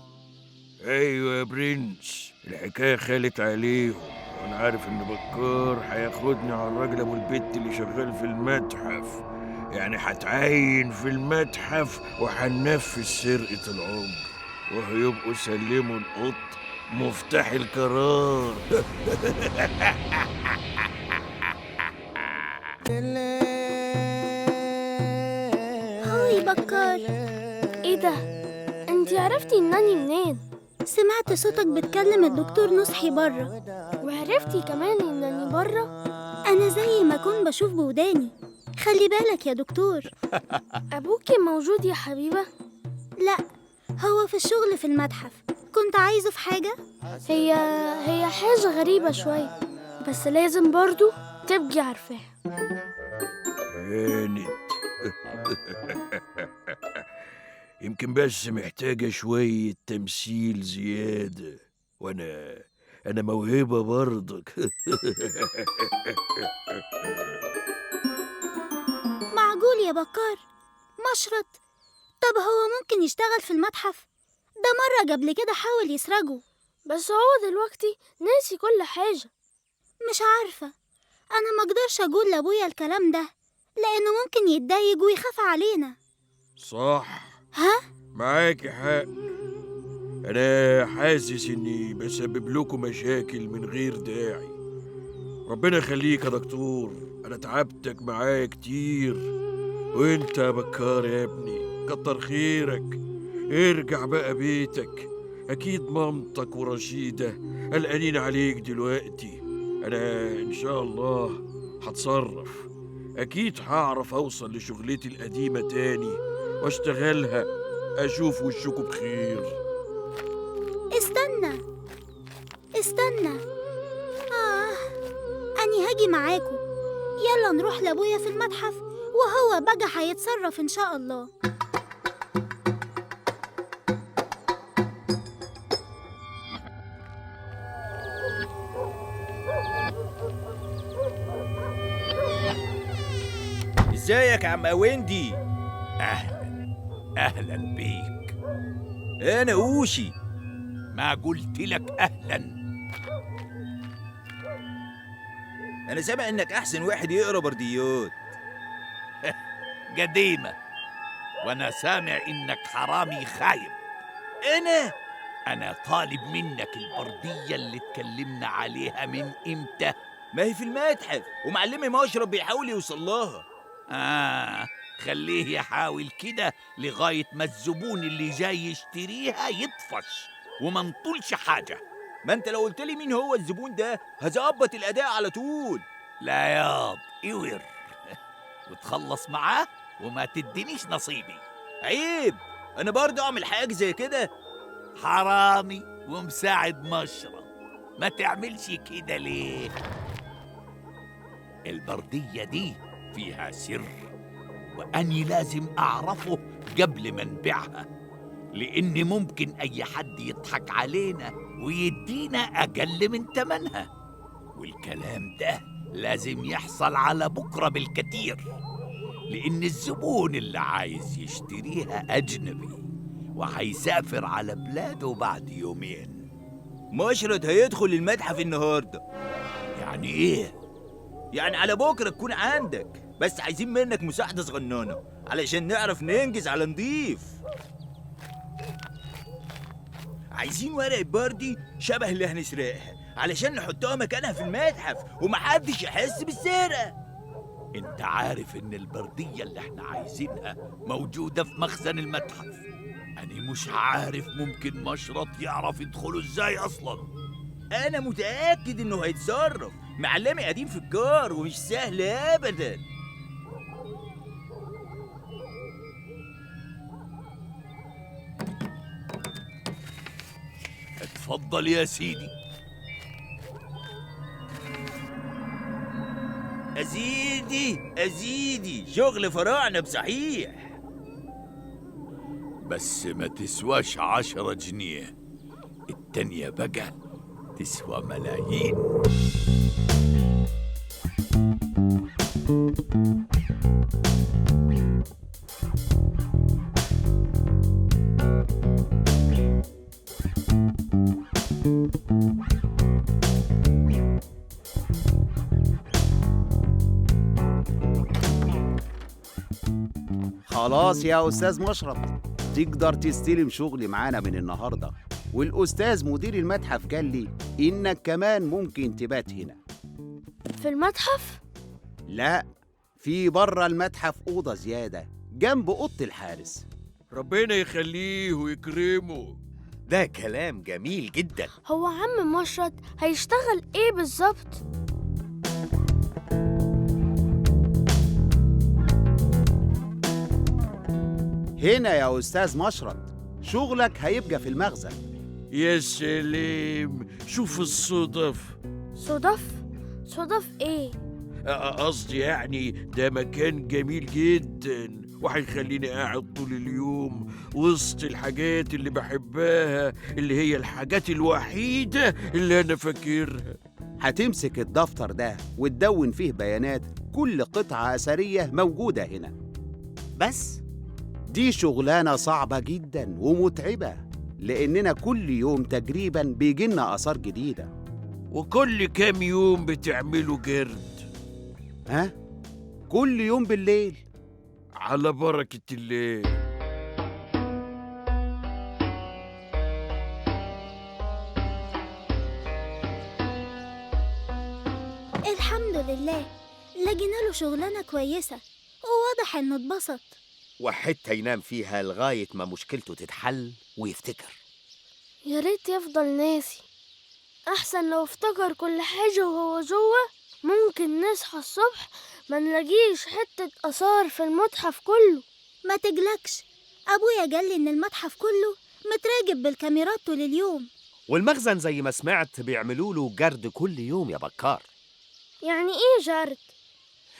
ايوه يا برنس، الحكايه خالت عليهم، وانا عارف ان بكار هياخدني على الراجل ابو البت اللي شغال في المتحف، يعني هتعين في المتحف وهننفذ سرقه العمر وهيبقوا سلموا القط مفتاح القرار. هاي بكار، ايه ده؟ انتي عرفتي انني منين؟ سمعت صوتك بتكلم الدكتور نصحي بره. وعرفتي كمان انني بره؟ انا زي ما كنت بشوف بوداني. خلي بالك يا دكتور. ابوكي موجود يا حبيبة؟ لا، هو في الشغل في المتحف. كنت عايزه في حاجة؟ هي حاجة غريبة شوية، بس لازم برضو تبقي عارفاها. هانت. يمكن بس محتاجة شوية تمثيل زيادة، وأنا موهبة برضك. معقول يا بكار؟ مشرط؟ طب هو ممكن يشتغل في المتحف؟ ده مرة قبل كده حاول يسرقه، بس هو دلوقتي ناسي كل حاجة. مش عارفة، أنا مقدرش أقول لأبويا الكلام ده لأنه ممكن يتضايق ويخاف علينا. صح. ها؟ معاكي حق، أنا حاسس إني بسبب لكم مشاكل من غير داعي. ربنا يخليك يا دكتور، أنا تعبتك معايا كتير. وإنت يا بكار يا ابني كتر خيرك، ارجع بقى بيتك، أكيد مامتك ورشيدة قلقانين عليك دلوقتي. أنا إن شاء الله هتصرف، أكيد هعرف أوصل لشغلتي القديمة تاني واشتغلها، أشوف وشكوا بخير. استنى. أني هاجي معاكم. يلا نروح لأبويا في المتحف وهو بقى هيتصرف إن شاء الله. ازيك يا عم ويندي؟ أهلا بيك. أنا أوشي. ما قلت لك أهلا؟ أنا سامع إنك أحسن واحد يقرا برديات. قديمة. وأنا سامع إنك حرامي خايب. أنا طالب منك البردية اللي اتكلمنا عليها من إمتى؟ ما هي في المتحف ومعلمي مشرب بيحاول يوصل لها. خليه يحاول كده لغاية ما الزبون اللي جاي يشتريها يطفش وما نطولش حاجة. ما انت لو قلت لي مين هو الزبون ده هظبط الأداء على طول. لا ياض إور وتخلص معاه وما تدينيش نصيبي. عيب، أنا برضه أعمل حاجة زي كده؟ حرامي ومساعد مشرب، ما تعملش كده ليه؟ البردية دي فيها سر وأني لازم أعرفه قبل ما نبيعها، لأن ممكن أي حد يضحك علينا ويدينا أقل من تمنها، والكلام ده لازم يحصل على بكرة بالكتير، لأن الزبون اللي عايز يشتريها أجنبي وهيسافر على بلاده بعد يومين. مشرد هيدخل المتحف النهارده. يعني إيه؟ يعني على بكرة تكون عندك، بس عايزين منك مساعدة صغننة علشان نعرف ننجز على نضيف. عايزين ورقة بردي شبه اللي هنسرقها علشان نحطها مكانها في المتحف ومحدش يحس بالسرقة. انت عارف ان البردية اللي احنا عايزينها موجودة في مخزن المتحف. انا مش عارف ممكن مشرط يعرف يدخله ازاي اصلا. انا متأكد انه هيتصرف، معلمي قديم في الجار ومش سهل ابدا. اتفضل يا سيدي. أزيدي شغل فراعنة بصحيح. بس ما تسواش 10 جنيه، التانية بقى تسوى ملايين. خلاص يا أستاذ مشرط، تقدر تستلم شغل معانا من النهاردة، والأستاذ مدير المتحف قال لي إنك كمان ممكن تبات هنا. في المتحف؟ لا، في بره المتحف أوضة زيادة جنب أوضة الحارس. ربنا يخليه ويكرمه. ده كلام جميل جدا. هو عم مشرط هيشتغل إيه بالظبط؟ هنا يا أستاذ مشرط، شغلك هيبقى في المخزن. يا سلام، شوف الصدف. صدف إيه؟ قصدي يعني ده مكان جميل جدا وهيخليني قاعد طول اليوم وسط الحاجات اللي بحبها، اللي هي الحاجات الوحيدة اللي أنا فاكرها. هتمسك الدفتر ده وتدون فيه بيانات كل قطعة أثرية موجودة هنا. بس دي شغلانة صعبة جدا ومتعبة، لأننا كل يوم تقريبا بيجيلنا آثار جديدة. وكل كام يوم بتعملوا جرد؟ ها؟ كل يوم بالليل. على بركة الليل. الحمد لله، لقينا له شغلانة كويسة وواضح إنه اتبسط، وحتة ينام فيها لغاية ما مشكلته تتحل ويفتكر. يا ريت يفضل ناسي، أحسن لو افتكر كل حاجة وهو جوه. ممكن نصحى الصبح ما نلاقيش حتة آثار في المتحف كله. ما تقلقش، أبويا قال لي إن المتحف كله متراقب بالكاميرات طول اليوم، والمخزن زي ما سمعت بيعملوا له جرد كل يوم يا بكار. يعني إيه جرد؟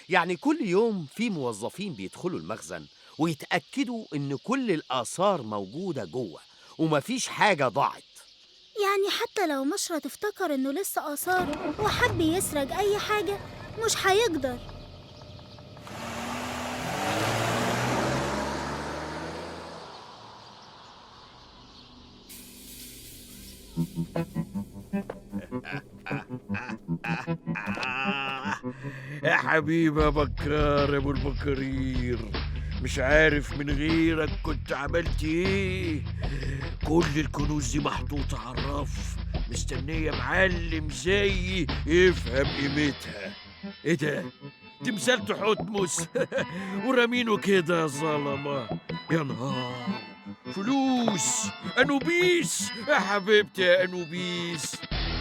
يعني كل يوم في موظفين بيدخلوا المخزن ويتأكدوا إن كل الآثار موجودة جوه ومفيش حاجة ضاعت. يعني حتى لو مشرط افتكر إنه لسه آثار وحب يسرق أي حاجة مش هيقدر. حبيبي يا بكار يا ابو البكارير، مش عارف من غيرك كنت عملت ايه. كل الكنوز دي محطوطة على الرف مستنية معلم زيي يفهم قيمتها. ايه ده؟ تمثال تحتمس ورامينه كده يا ظلمة. يا نهار، فلوس أنوبيس يا حبيبتي يا أنوبيس.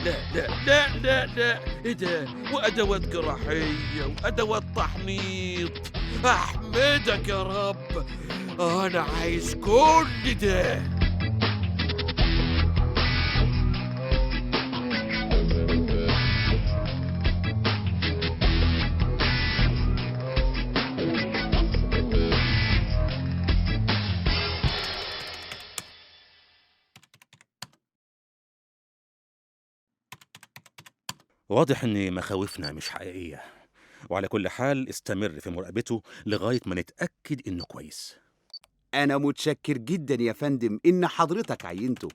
لا لا لا لا لا، ايه ده؟ وأدوات جراحية وأدوات تحنيط. أحمدك يا رب، أنا عايز كل ده. واضح إن مخاوفنا مش حقيقية، وعلى كل حال استمر في مراقبته لغاية ما نتأكد إنه كويس. أنا متشكر جدا يا فندم إن حضرتك عينته،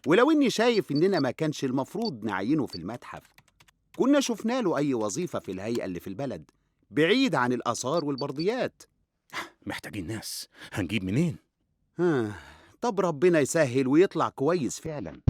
ولو إني شايف إننا ما كانش المفروض نعينه في المتحف، كنا شفنا له أي وظيفة في الهيئة اللي في البلد بعيد عن الآثار والبرديات. محتاجين ناس، هنجيب منين؟ طب ربنا يسهل ويطلع كويس فعلا.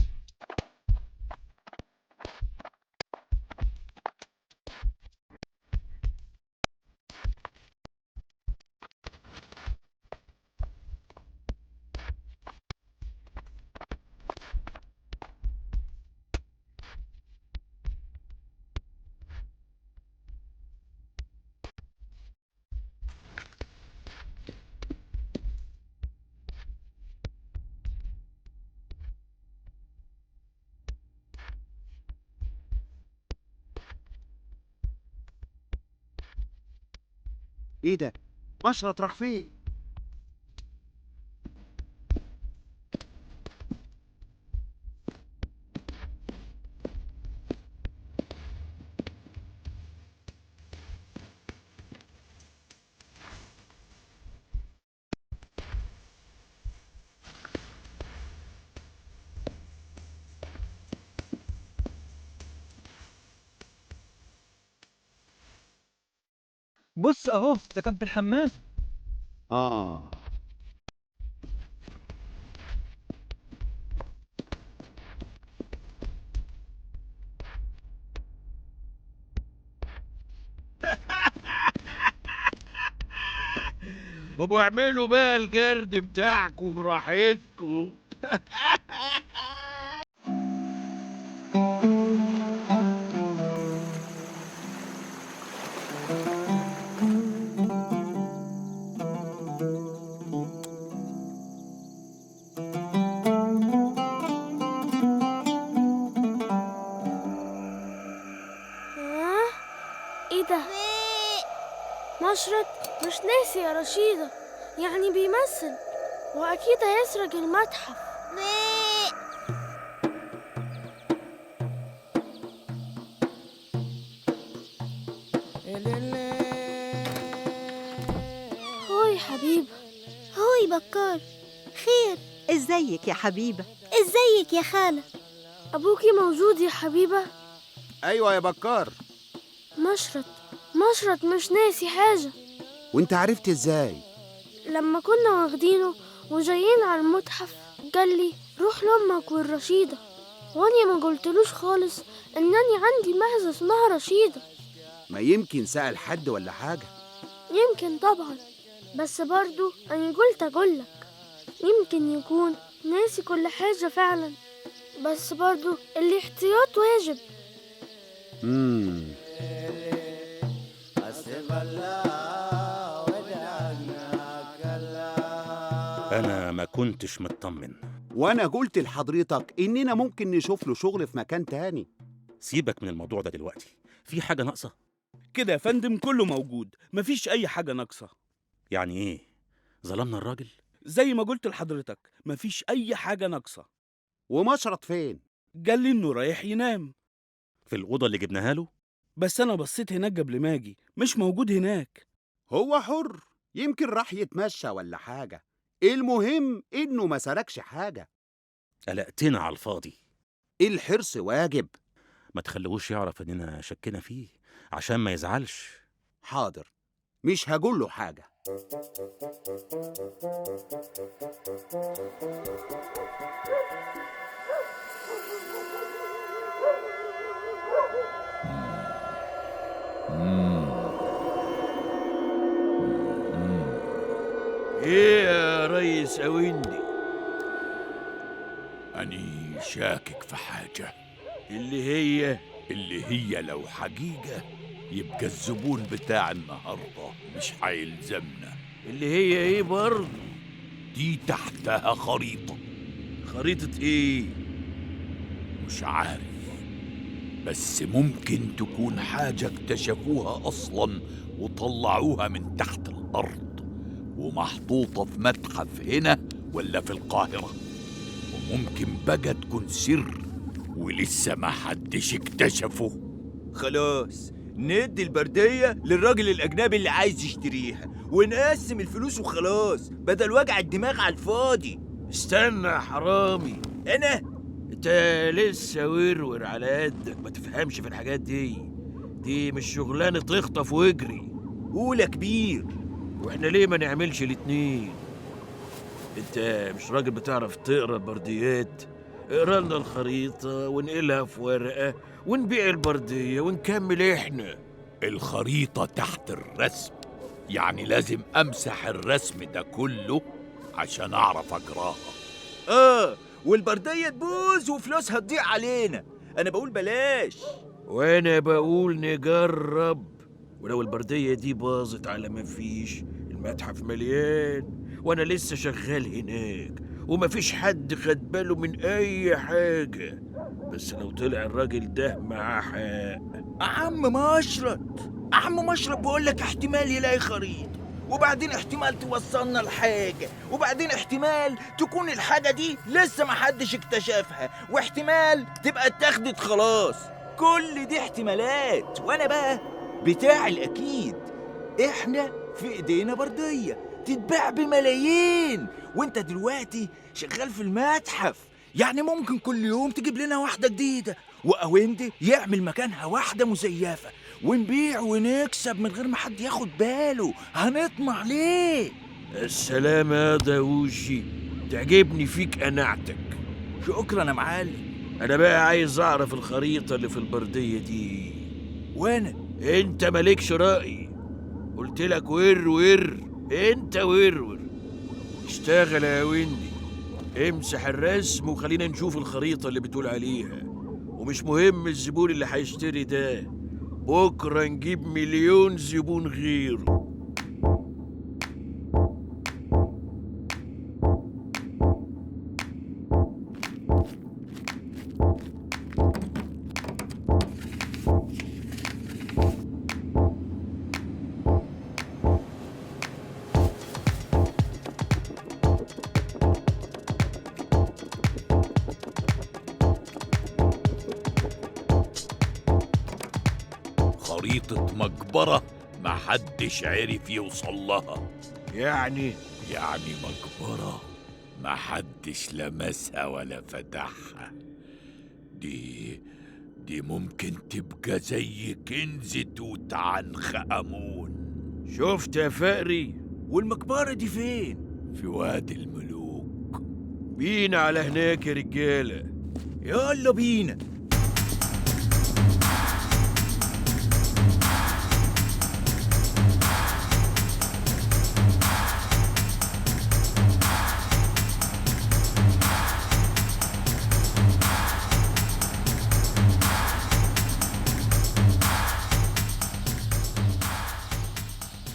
ايه ده؟ مشرط راح فين؟ بص اهو، ده كان في الحمام. بابا اعملوا بقى الجرد بتاعكم براحتكم. ايه ده؟ مشرط مش ناسي يا رشيدة، يعني بيمثل واكيد هيسرق المتحف. هوي حبيبة. هوي بكار، خير؟ ازيك يا حبيبة؟ ازيك يا خالة؟ ابوكي موجود يا حبيبة؟ ايوه يا بكار. مشرط مش ناسي حاجة. وانت عرفت ازاي؟ لما كنا واخدينه وجايين على المتحف قال لي روح لأمك والرشيدة، واني ما قلتلوش خالص انني عندي معزة اسمها رشيدة. ما يمكن سأل حد ولا حاجة. يمكن طبعا، بس برضو أنا قلت أقولك يمكن يكون ناسي كل حاجة فعلا، بس برضو الاحتياط واجب. أنا ما كنتش مطمن. وأنا قلت لحضرتك إننا ممكن نشوف له شغل في مكان تاني. سيبك من الموضوع ده دلوقتي، في حاجة ناقصة؟ كده يا فندم كله موجود، مفيش أي حاجة ناقصة. يعني إيه؟ ظلمنا الراجل؟ زي ما قلت لحضرتك مفيش أي حاجة ناقصة. ومشرط فين؟ قال لي إنه رايح ينام في الأوضة اللي جبناها له، بس أنا بصيت هناك قبل ما أجي، مش موجود هناك. هو حر، يمكن راح يتمشى ولا حاجة. المهم إنه ما سرقش حاجة. قلقتنا على الفاضي. الحرص واجب. ما تخلوش يعرف إننا شكينا فيه، عشان ما يزعلش. حاضر، مش هقول له حاجة. ايه يا ريس أويندي؟ أني شاكك في حاجة. اللي هي لو حقيقة يبقى الزبون بتاع النهاردة مش هيلزمنا. اللي هي ايه برضه؟ دي تحتها خريطة. خريطة ايه؟ مش عارف، بس ممكن تكون حاجة اكتشفوها أصلا وطلعوها من تحت الأرض ومحطوطة في متحف هنا ولا في القاهرة، وممكن بقى تكون سر ولسه ما حدش اكتشفه. خلاص ندي البردية للراجل الأجنبي اللي عايز يشتريها ونقسم الفلوس وخلاص، بدل وجع الدماغ على الفاضي. استنى يا حرامي، أنا؟ انت لسه ورور على قدك، ما تفهمش في الحاجات دي مش شغلانة تخطف واجري. قول يا كبير. واحنا ليه ما نعملش الاتنين؟ انت مش راجل بتعرف تقرا البرديات؟ اقرا لنا الخريطة ونقلها في ورقة ونبيع البردية ونكمل احنا. الخريطة تحت الرسم، يعني لازم أمسح الرسم ده كله عشان أعرف أقراها. والبردية تبوظ وفلوسها تضيع علينا. أنا بقول بلاش. وأنا بقول نجرب. ولو البردية دي باظت على ما فيش، المتحف مليان وأنا لسه شغال هناك ومفيش حد خد باله من أي حاجة. بس لو طلع الراجل ده معاه حق. عم مشرط بقول لك احتمال يلاقي خريطة، وبعدين احتمال توصلنا لحاجة، وبعدين احتمال تكون الحاجة دي لسه محدش اكتشفها، واحتمال تبقى اتاخدت خلاص. كل دي احتمالات، وانا بقى بتاع الأكيد. احنا في ايدينا بردية تتباع بملايين، وانت دلوقتي شغال في المتحف، يعني ممكن كل يوم تجيب لنا واحدة جديدة، وأويندي يعمل مكانها واحدة مزيفة، ونبيع ونكسب من غير ما حد ياخد باله. هنطمع ليه؟ السلام يا داوشي، تعجبني فيك قناعتك. شكرا يا معلم. أنا بقى عايز أعرف الخريطة اللي في البردية دي. وانا؟ انت مالكش رأي، قلت لك ور انت ور. اشتغل يا ويندي، امسح الرسم وخلينا نشوف الخريطة اللي بتقول عليها. ومش مهم الزبون اللي هيشتري ده، بكرة نجيب مليون زبون غيره. خريطة مقبرة محدش عرف يوصل لها. يعني مقبرة محدش لمسها ولا فتحها. دي ممكن تبقى زي كنز توت عنخ آمون. شفت يا فقري؟ والمقبرة دي فين؟ في وادي الملوك. بينا على هناك يا رجالة. يلا بينا.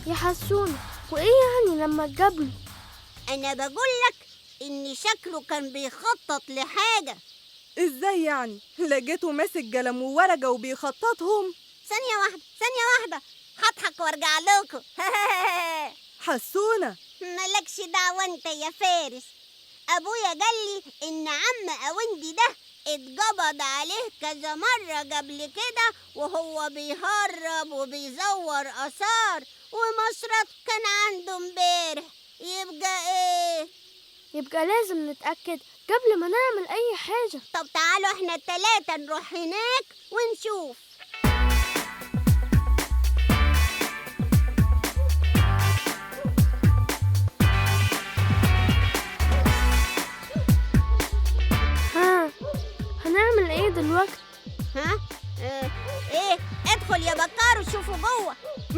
يا حسون، وإيه يعني لما تجابله؟ أنا بقولك إن شكله كان بيخطط لحاجة. إزاي يعني؟ لقيته ماسك قلم وورقة وبيخططهم؟ ثانية واحدة هضحك وارجع لكم. حسونة، مالكش دعوة انت يا فارس. أبويا قالي إن عم أويندي ده اتقبض عليه كذا مرة قبل كده وهو بيهرب وبيزور آثار، ومشرط كان عنده امبارح. يبقى ايه؟ يبقى لازم نتأكد قبل ما نعمل أي حاجة. طب تعالوا احنا التلاتة نروح هناك ونشوف.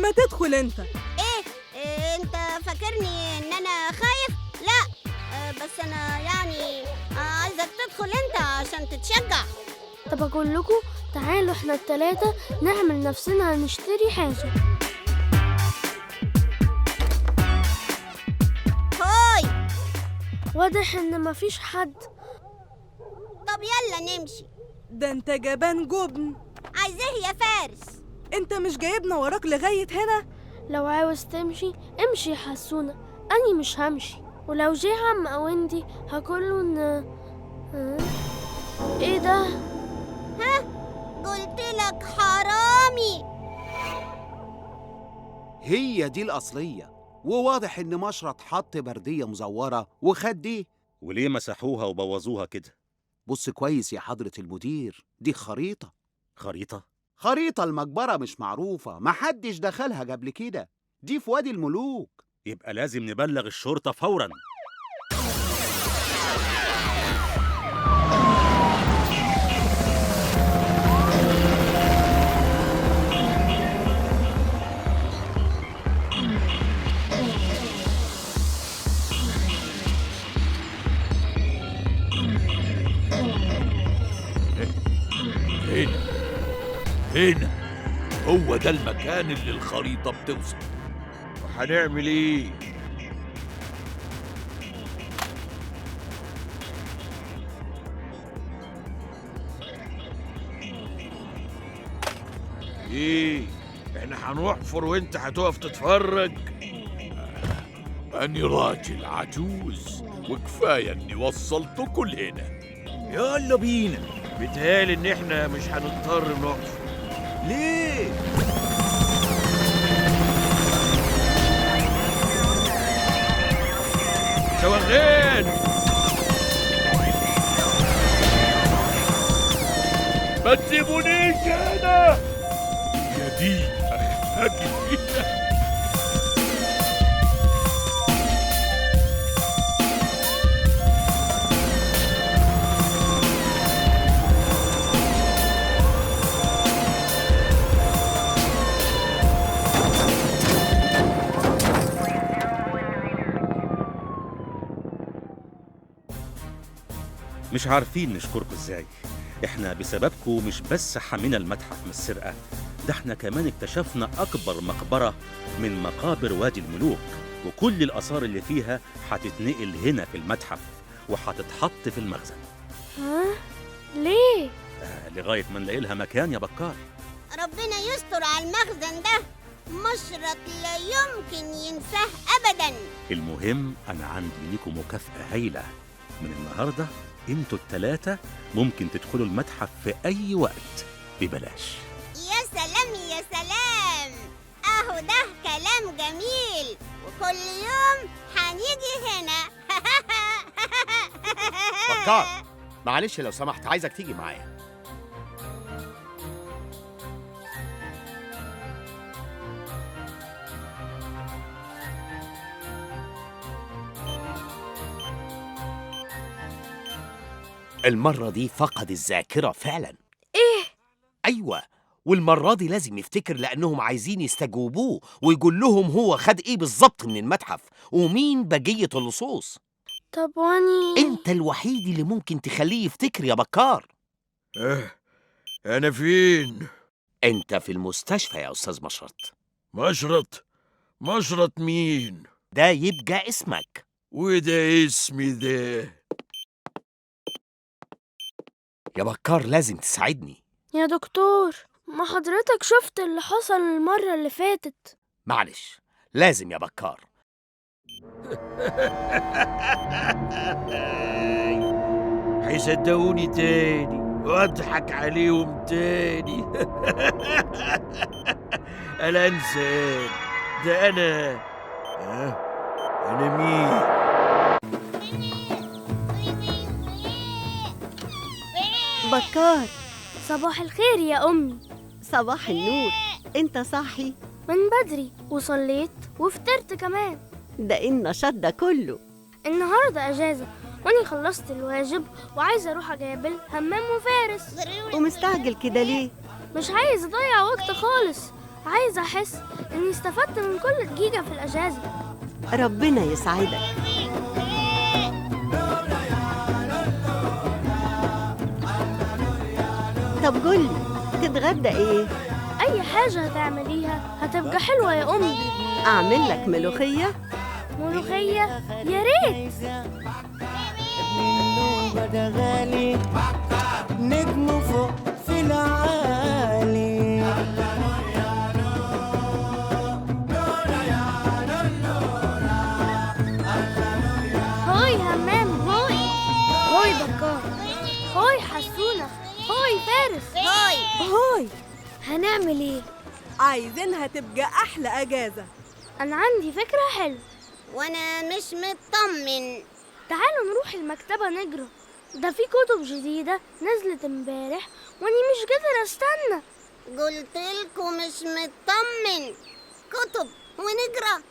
ما تدخل انت. إيه انت فاكرني ان انا خايف؟ لا بس انا يعني عايزك تدخل انت عشان تتشجع. طب اقول لكم تعالوا احنا التلاتة نعمل نفسنا هنشتري حاجة. هاي واضح ان مفيش حد. طب يلا نمشي. ده انت جبان جبن. عايز ايه يا فارس؟ انت مش جايبنا وراك لغاية هنا؟ لو عاوز تمشي امشي يا حسونة، اني مش همشي. ولو جه عم اويندي هقوله ان ايه ده؟ ها قلت لك حرامي. هي دي الأصلية، وواضح إن مشرط حط بردية مزورة وخد دي. وليه مسحوها وبوظوها كده؟ بص كويس يا حضرة المدير، دي خريطة. خريطة؟ خريطة المقبرة مش معروفة، محدش دخلها قبل كده، دي في وادي الملوك. يبقى لازم نبلغ الشرطة فوراً. هنا هو ده المكان اللي الخريطة بتوصل. وهنعمل ايه؟ ايه؟ احنا هنحفر وانت هتقف تتفرج؟ أني راجل عجوز وكفاية إني وصلتكوا لهنا. يلا بينا. بيتهيألي إن احنا مش هنضطر نحفر. ليه؟ شواغين ما تسيبونيش هنا يا دي أخفاكي. مش عارفين نشكركم ازاي. احنا بسببكم مش بس حمينا المتحف من السرقة، ده احنا كمان اكتشفنا أكبر مقبرة من مقابر وادي الملوك، وكل الآثار اللي فيها هتتنقل هنا في المتحف وهتتحط في المخزن. ها؟ ليه؟ لغاية ما نلاقي لها مكان يا بكار. ربنا يستر على المخزن ده، مشرط لا يمكن ينساه أبدا. المهم أنا عندي لكم مكافأة هايلة. من النهاردة انتوا التلاتة ممكن تدخلوا المتحف في أي وقت ببلاش. يا سلام يا سلام، أهو ده كلام جميل، وكل يوم هنيجي هنا. بكار معلش لو سمحت عايزك تيجي معايا. المرة دي فقد الذاكرة فعلا. ايه؟ أيوة، والمرة دي لازم يفتكر لأنهم عايزين يستجوبوه ويقول لهم هو خد إيه بالظبط من المتحف ومين بقية اللصوص. طب واني أنت الوحيد اللي ممكن تخليه يفتكر يا بكار. أنا فين؟ أنت في المستشفى يا أستاذ مشرط. مشرط؟ مشرط مين؟ ده يبقى اسمك. وده اسمي ده. يا بكار لازم تساعدني. يا دكتور، ما حضرتك شفت اللي حصل المرة اللي فاتت؟ معلش لازم يا بكار. هيصدقوني تاني واضحك عليهم تاني. انا انسان، ده انا مين؟ بكار، صباح الخير يا أمي. صباح النور. انت صاحي من بدري وصليت وفطرت كمان. ده ايه النشاط ده كله؟ النهارده اجازه واني خلصت الواجب وعايزه اروح اقابل همام وفارس. ومستعجل كده ليه؟ مش عايز اضيع وقت خالص، عايزة أحس إني استفدت من كل دقيقة في الأجازة. ربنا يسعدك. طب قولي، تتغدى ايه؟ أي حاجة هتعمليها هتبقى حلوة يا أمي. أعمل لك ملوخية؟ ملوخية؟ يا ريت. ده غالي نجم فوق في العالي. هاي همام، هاي هاي بكار، هاي حسونة، هاي فارس، هاي هنعمل ايه؟ عايزينها تبقى أحلى أجازة. أنا عندي فكرة حلوة. وانا مش مطمن. تعالوا نروح المكتبة نقرا، ده في كتب جديدة نزلت امبارح واني مش قادر استنى. قلتلكوا مش مطمن. كتب ونقرا.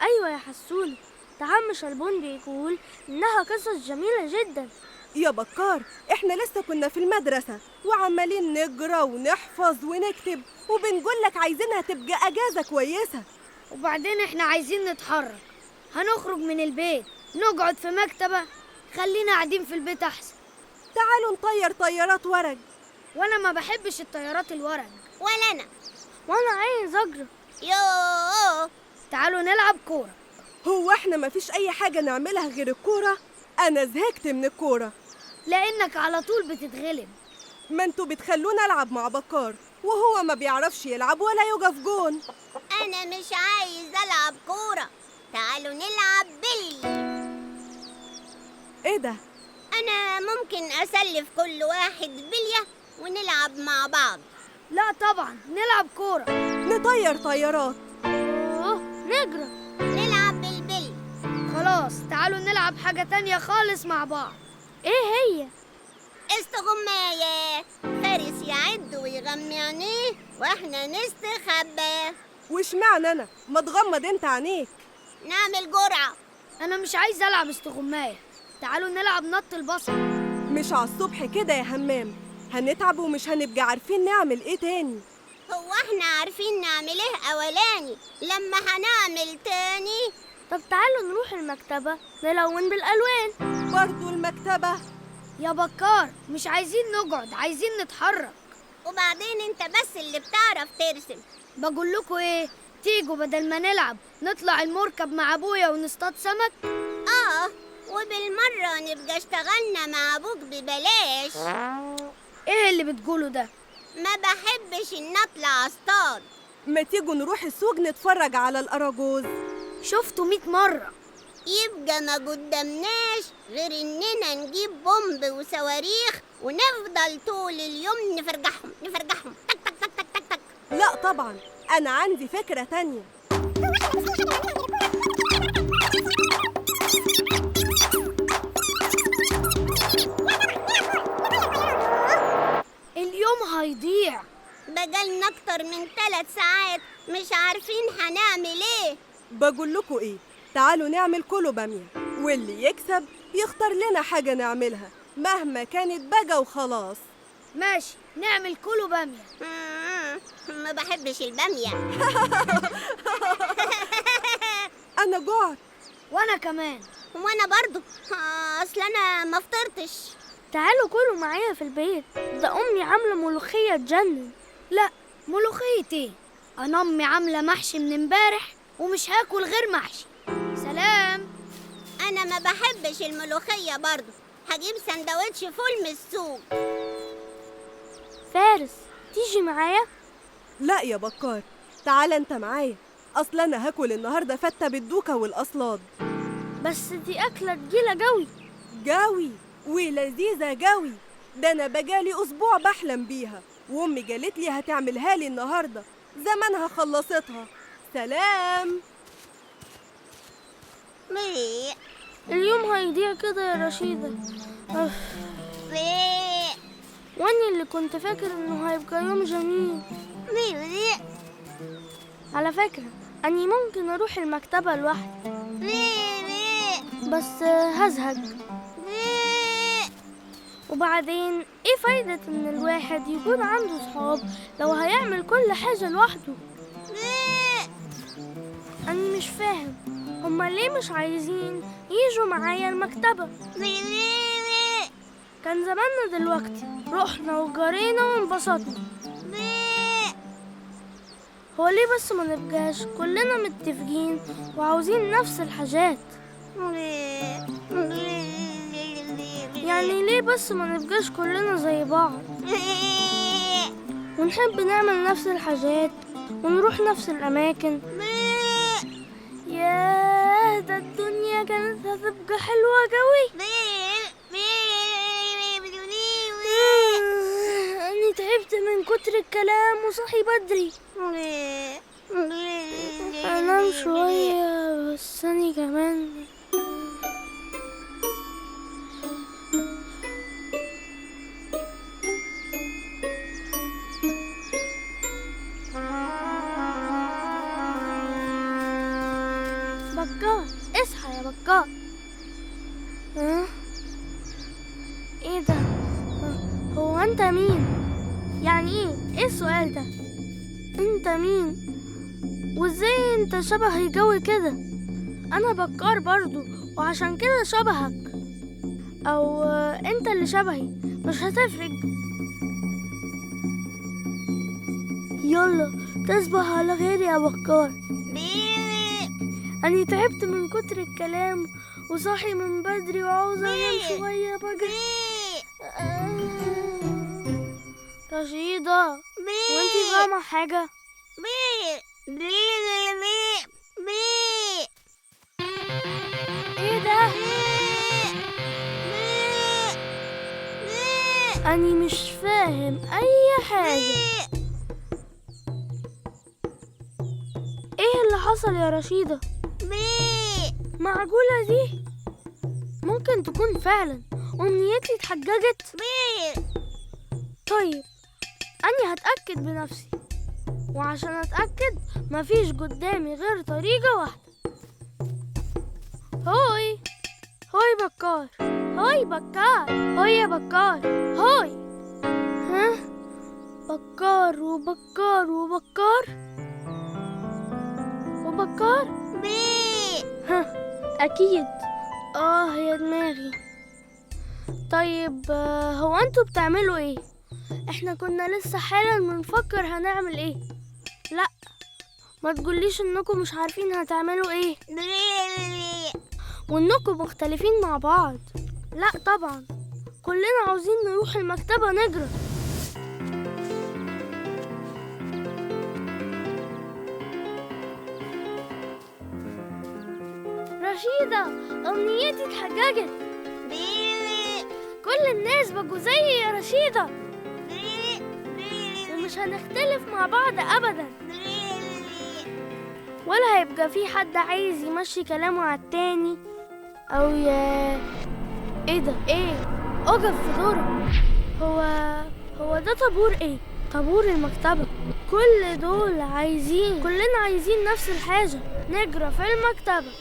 ايوه يا حسونة، تعال شلبون بيقول انها قصص جميلة جدا. يا بكار، احنا لسه كنا في المدرسة وعمالين نقرا ونحفظ ونكتب، وبنقول لك عايزينها تبقى أجازة كويسة. وبعدين احنا عايزين نتحرك، هنخرج من البيت نقعد في مكتبة؟ خلينا قاعدين في البيت احسن. تعالوا نطير طيارات ورق. وانا ما بحبش الطيارات الورق. ولا انا. وانا عايز اقرا. يوه، تعالوا نلعب كورة. هو احنا مفيش اي حاجة نعملها غير الكورة؟ انا زهقت من الكورة. لانك على طول بتتغلب. ما انتوا بتخلونا العب مع بكار وهو ما بيعرفش يلعب ولا يقف جون. انا مش عايز العب كورة. تعالوا نلعب بلي. ايه ده؟ انا ممكن اسلف كل واحد بلية ونلعب مع بعض. لا طبعا، نلعب كورة. نطير طيارات. نقرا. نلعب بالبلي. خلاص تعالوا نلعب حاجة تانية خالص مع بعض. ايه هي؟ استغماية. فارس يعد ويغمي عينيه واحنا نستخبى. وش معنى انا؟ ما تغمض انت عينيك. نعمل جرعة. انا مش عايز العب استغماية، تعالوا نلعب نط البصل. مش على الصبح كده يا همام، هنتعب ومش هنبقى عارفين نعمل ايه تاني. هو احنا عارفين نعمل ايه اولاني لما هنعمل تاني؟ طب تعالوا نروح المكتبة نلون بالالوان. برضو المكتبة؟ يا بكار مش عايزين نقعد، عايزين نتحرك. وبعدين انت بس اللي بتعرف ترسم. بقول لكم ايه، تيجوا بدل ما نلعب نطلع المركب مع ابويا ونصطاد سمك. وبالمرة نبقى اشتغلنا مع ابوك ببلاش. ايه اللي بتقوله ده؟ ما بحبش ان اطلع اصطاد. ما تيجوا نروح السوق نتفرج على الأراجوز. شفته 100 مرة. يبقى ما قدامناش غير اننا نجيب بومب وصواريخ ونفضل طول اليوم نفرجحهم تك تك تك تك تك تك. لا طبعا، انا عندي فكرة تانية. اليوم هيضيع. بقالنا اكتر من 3 ساعات مش عارفين هنعمل ايه. بقول لكم ايه، تعالوا نعمل كله بامية، واللي يكسب يختار لنا حاجة نعملها مهما كانت بقى وخلاص. ماشي، نعمل كله بامية. ما بحبش البامية. انا جوعت. وانا كمان. وانا برضو، اصل انا ما فطرتش. تعالوا كلوا معايا في البيت، ده امي عامله ملوخيه تجنن. لا، ملوخيه ايه؟ انا امي عامله محشي من امبارح ومش هاكل غير محشي. سلام. انا ما بحبش الملوخيه برضو. هجيب سندوتش فول من السوق. فارس، تيجي معايا؟ لا يا بكار، تعال انت معايا، اصل انا هاكل النهارده فته بالدوكه والاصلاد. بس دي اكله تقيله جوي. جوي ولذيذه جوي، ده انا بقالي اسبوع بحلم بيها، وامي قالت لي هتعملها لي النهارده، زمانها خلصتها. سلام. اليوم هيضيع كده يا رشيدة. واني اللي كنت فاكر انه هيبقى يوم جميل. على فكرة اني ممكن اروح المكتبة لوحدي، بس هزهق. وبعدين ايه فايدة ان الواحد يكون عنده صحاب لو هيعمل كل حاجة لوحده؟ انا مش فاهم هما ليه مش عايزين يجوا معايا المكتبة؟ كان زماننا دلوقتي رحنا وجرينا وانبسطنا. هو ليه بس ما نبقاش كلنا متفقين وعاوزين نفس الحاجات؟ يعني ليه بس ما نبقاش كلنا زي بعض ونحب نعمل نفس الحاجات ونروح نفس الأماكن؟ ياه، ده الدنيا كانت هتبقى حلوة قوي. أني تعبت من كتر الكلام وصحي بدري. أنام شوية بس أني كمان. بكار، اصحى يا بكار. ايه ده؟ هو انت مين؟ يعني ايه السؤال ده؟ انت مين؟ وازاي انت شبهي قوي كده؟ انا بكار برضو وعشان كده شبهك، او انت اللي شبهي، مش هتفرق. يلا تصبح على خير يا بكار. أنا تعبت من كتر الكلام وصاحي من بدري وعاوزة أنام شوية بقى. رشيدة، وانتي فاهمة حاجة؟ ايه ده؟ أنا مش فاهم أي حاجة. ايه اللي حصل يا رشيدة؟ معقولة دي؟ ممكن تكون فعلا أمنيتي اتحققت؟ طيب أنا هتأكد بنفسي، وعشان أتأكد مفيش قدامي غير طريقة واحدة. هوي هوي بكار، هوي بكار، هوي يا بكار، هوي. ها؟ بكار وبكار وبكار وبكار؟ ها، أكيد. يا دماغي. طيب هو انتوا بتعملوا ايه؟ احنا كنا لسه حالا بنفكر هنعمل ايه. لا، ما تقوليش انكم مش عارفين هتعملوا ايه وانكم مختلفين مع بعض. لا طبعا، كلنا عاوزين نروح المكتبة نجري. رشيدة، أمنيتي اتحققت. كل الناس بقوا زيي يا رشيدة، ومش هنختلف مع بعض أبدا، ولا هيبقى في حد عايز يمشي كلامه على التاني أو ايه ده؟ ايه؟ اقف في دورك. هو ده طابور ايه؟ طابور المكتبة. كل دول كلنا عايزين نفس الحاجة، نجري في المكتبة.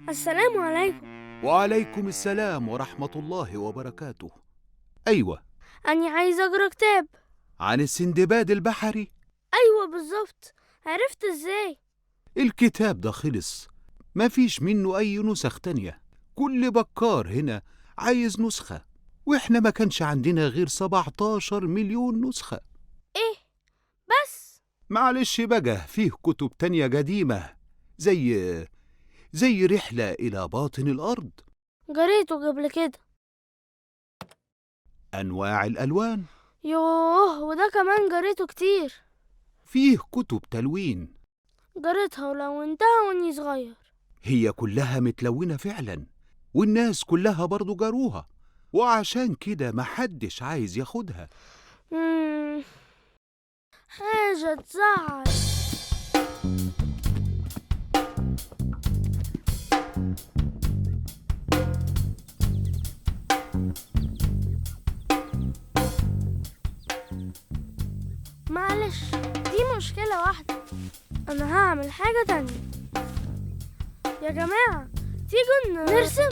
السلام عليكم. وعليكم السلام ورحمة الله وبركاته. أيوة، أنا عايزة أقرأ كتاب عن السندباد البحري. أيوة بالظبط. عرفت إزاي؟ الكتاب ده خلص، مفيش منه أي نسخ تانية. كل بكار هنا عايز نسخة، وإحنا ما كانش عندنا غير 17 مليون نسخة. إيه بس؟ معلش بقى، فيه كتب تانية قديمة زي رحلة إلى باطن الأرض، قريته قبل كده. أنواع الألوان، يوه، وده كمان قريته كتير. فيه كتب تلوين، قريتها ولونتها واني صغير. هي كلها متلونة فعلا، والناس كلها برضو قروها، وعشان كده محدش عايز ياخدها. حاجة تزعل. معلش، دي مشكلة واحدة. أنا هعمل حاجة تانية. يا جماعة، تيجوا نرسم.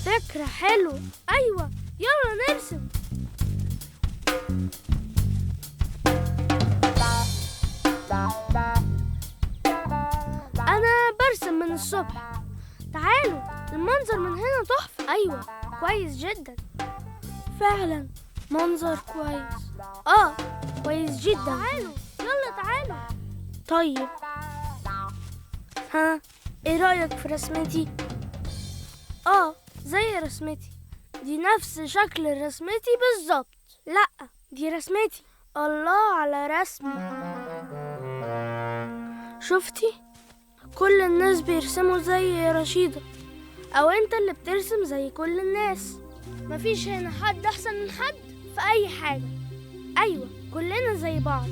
فكرة حلوة. أيوة، يلا نرسم. أنا برسم من الصبح. تعالوا، المنظر من هنا تحفة. أيوة، كويس جدا. فعلا منظر كويس. كويس جدا. تعالوا، يلا تعالوا. طيب، ها، ايه رأيك في رسمتي؟ زي رسمتي. دي نفس شكل رسمتي بالظبط. لا، دي رسمتي. الله على رسمي. شفتي؟ كل الناس بيرسموا زي رشيدة، او انت اللي بترسم زي كل الناس. مفيش هنا حد احسن من حد في اي حاجة. ايوه، كلنا زي بعض.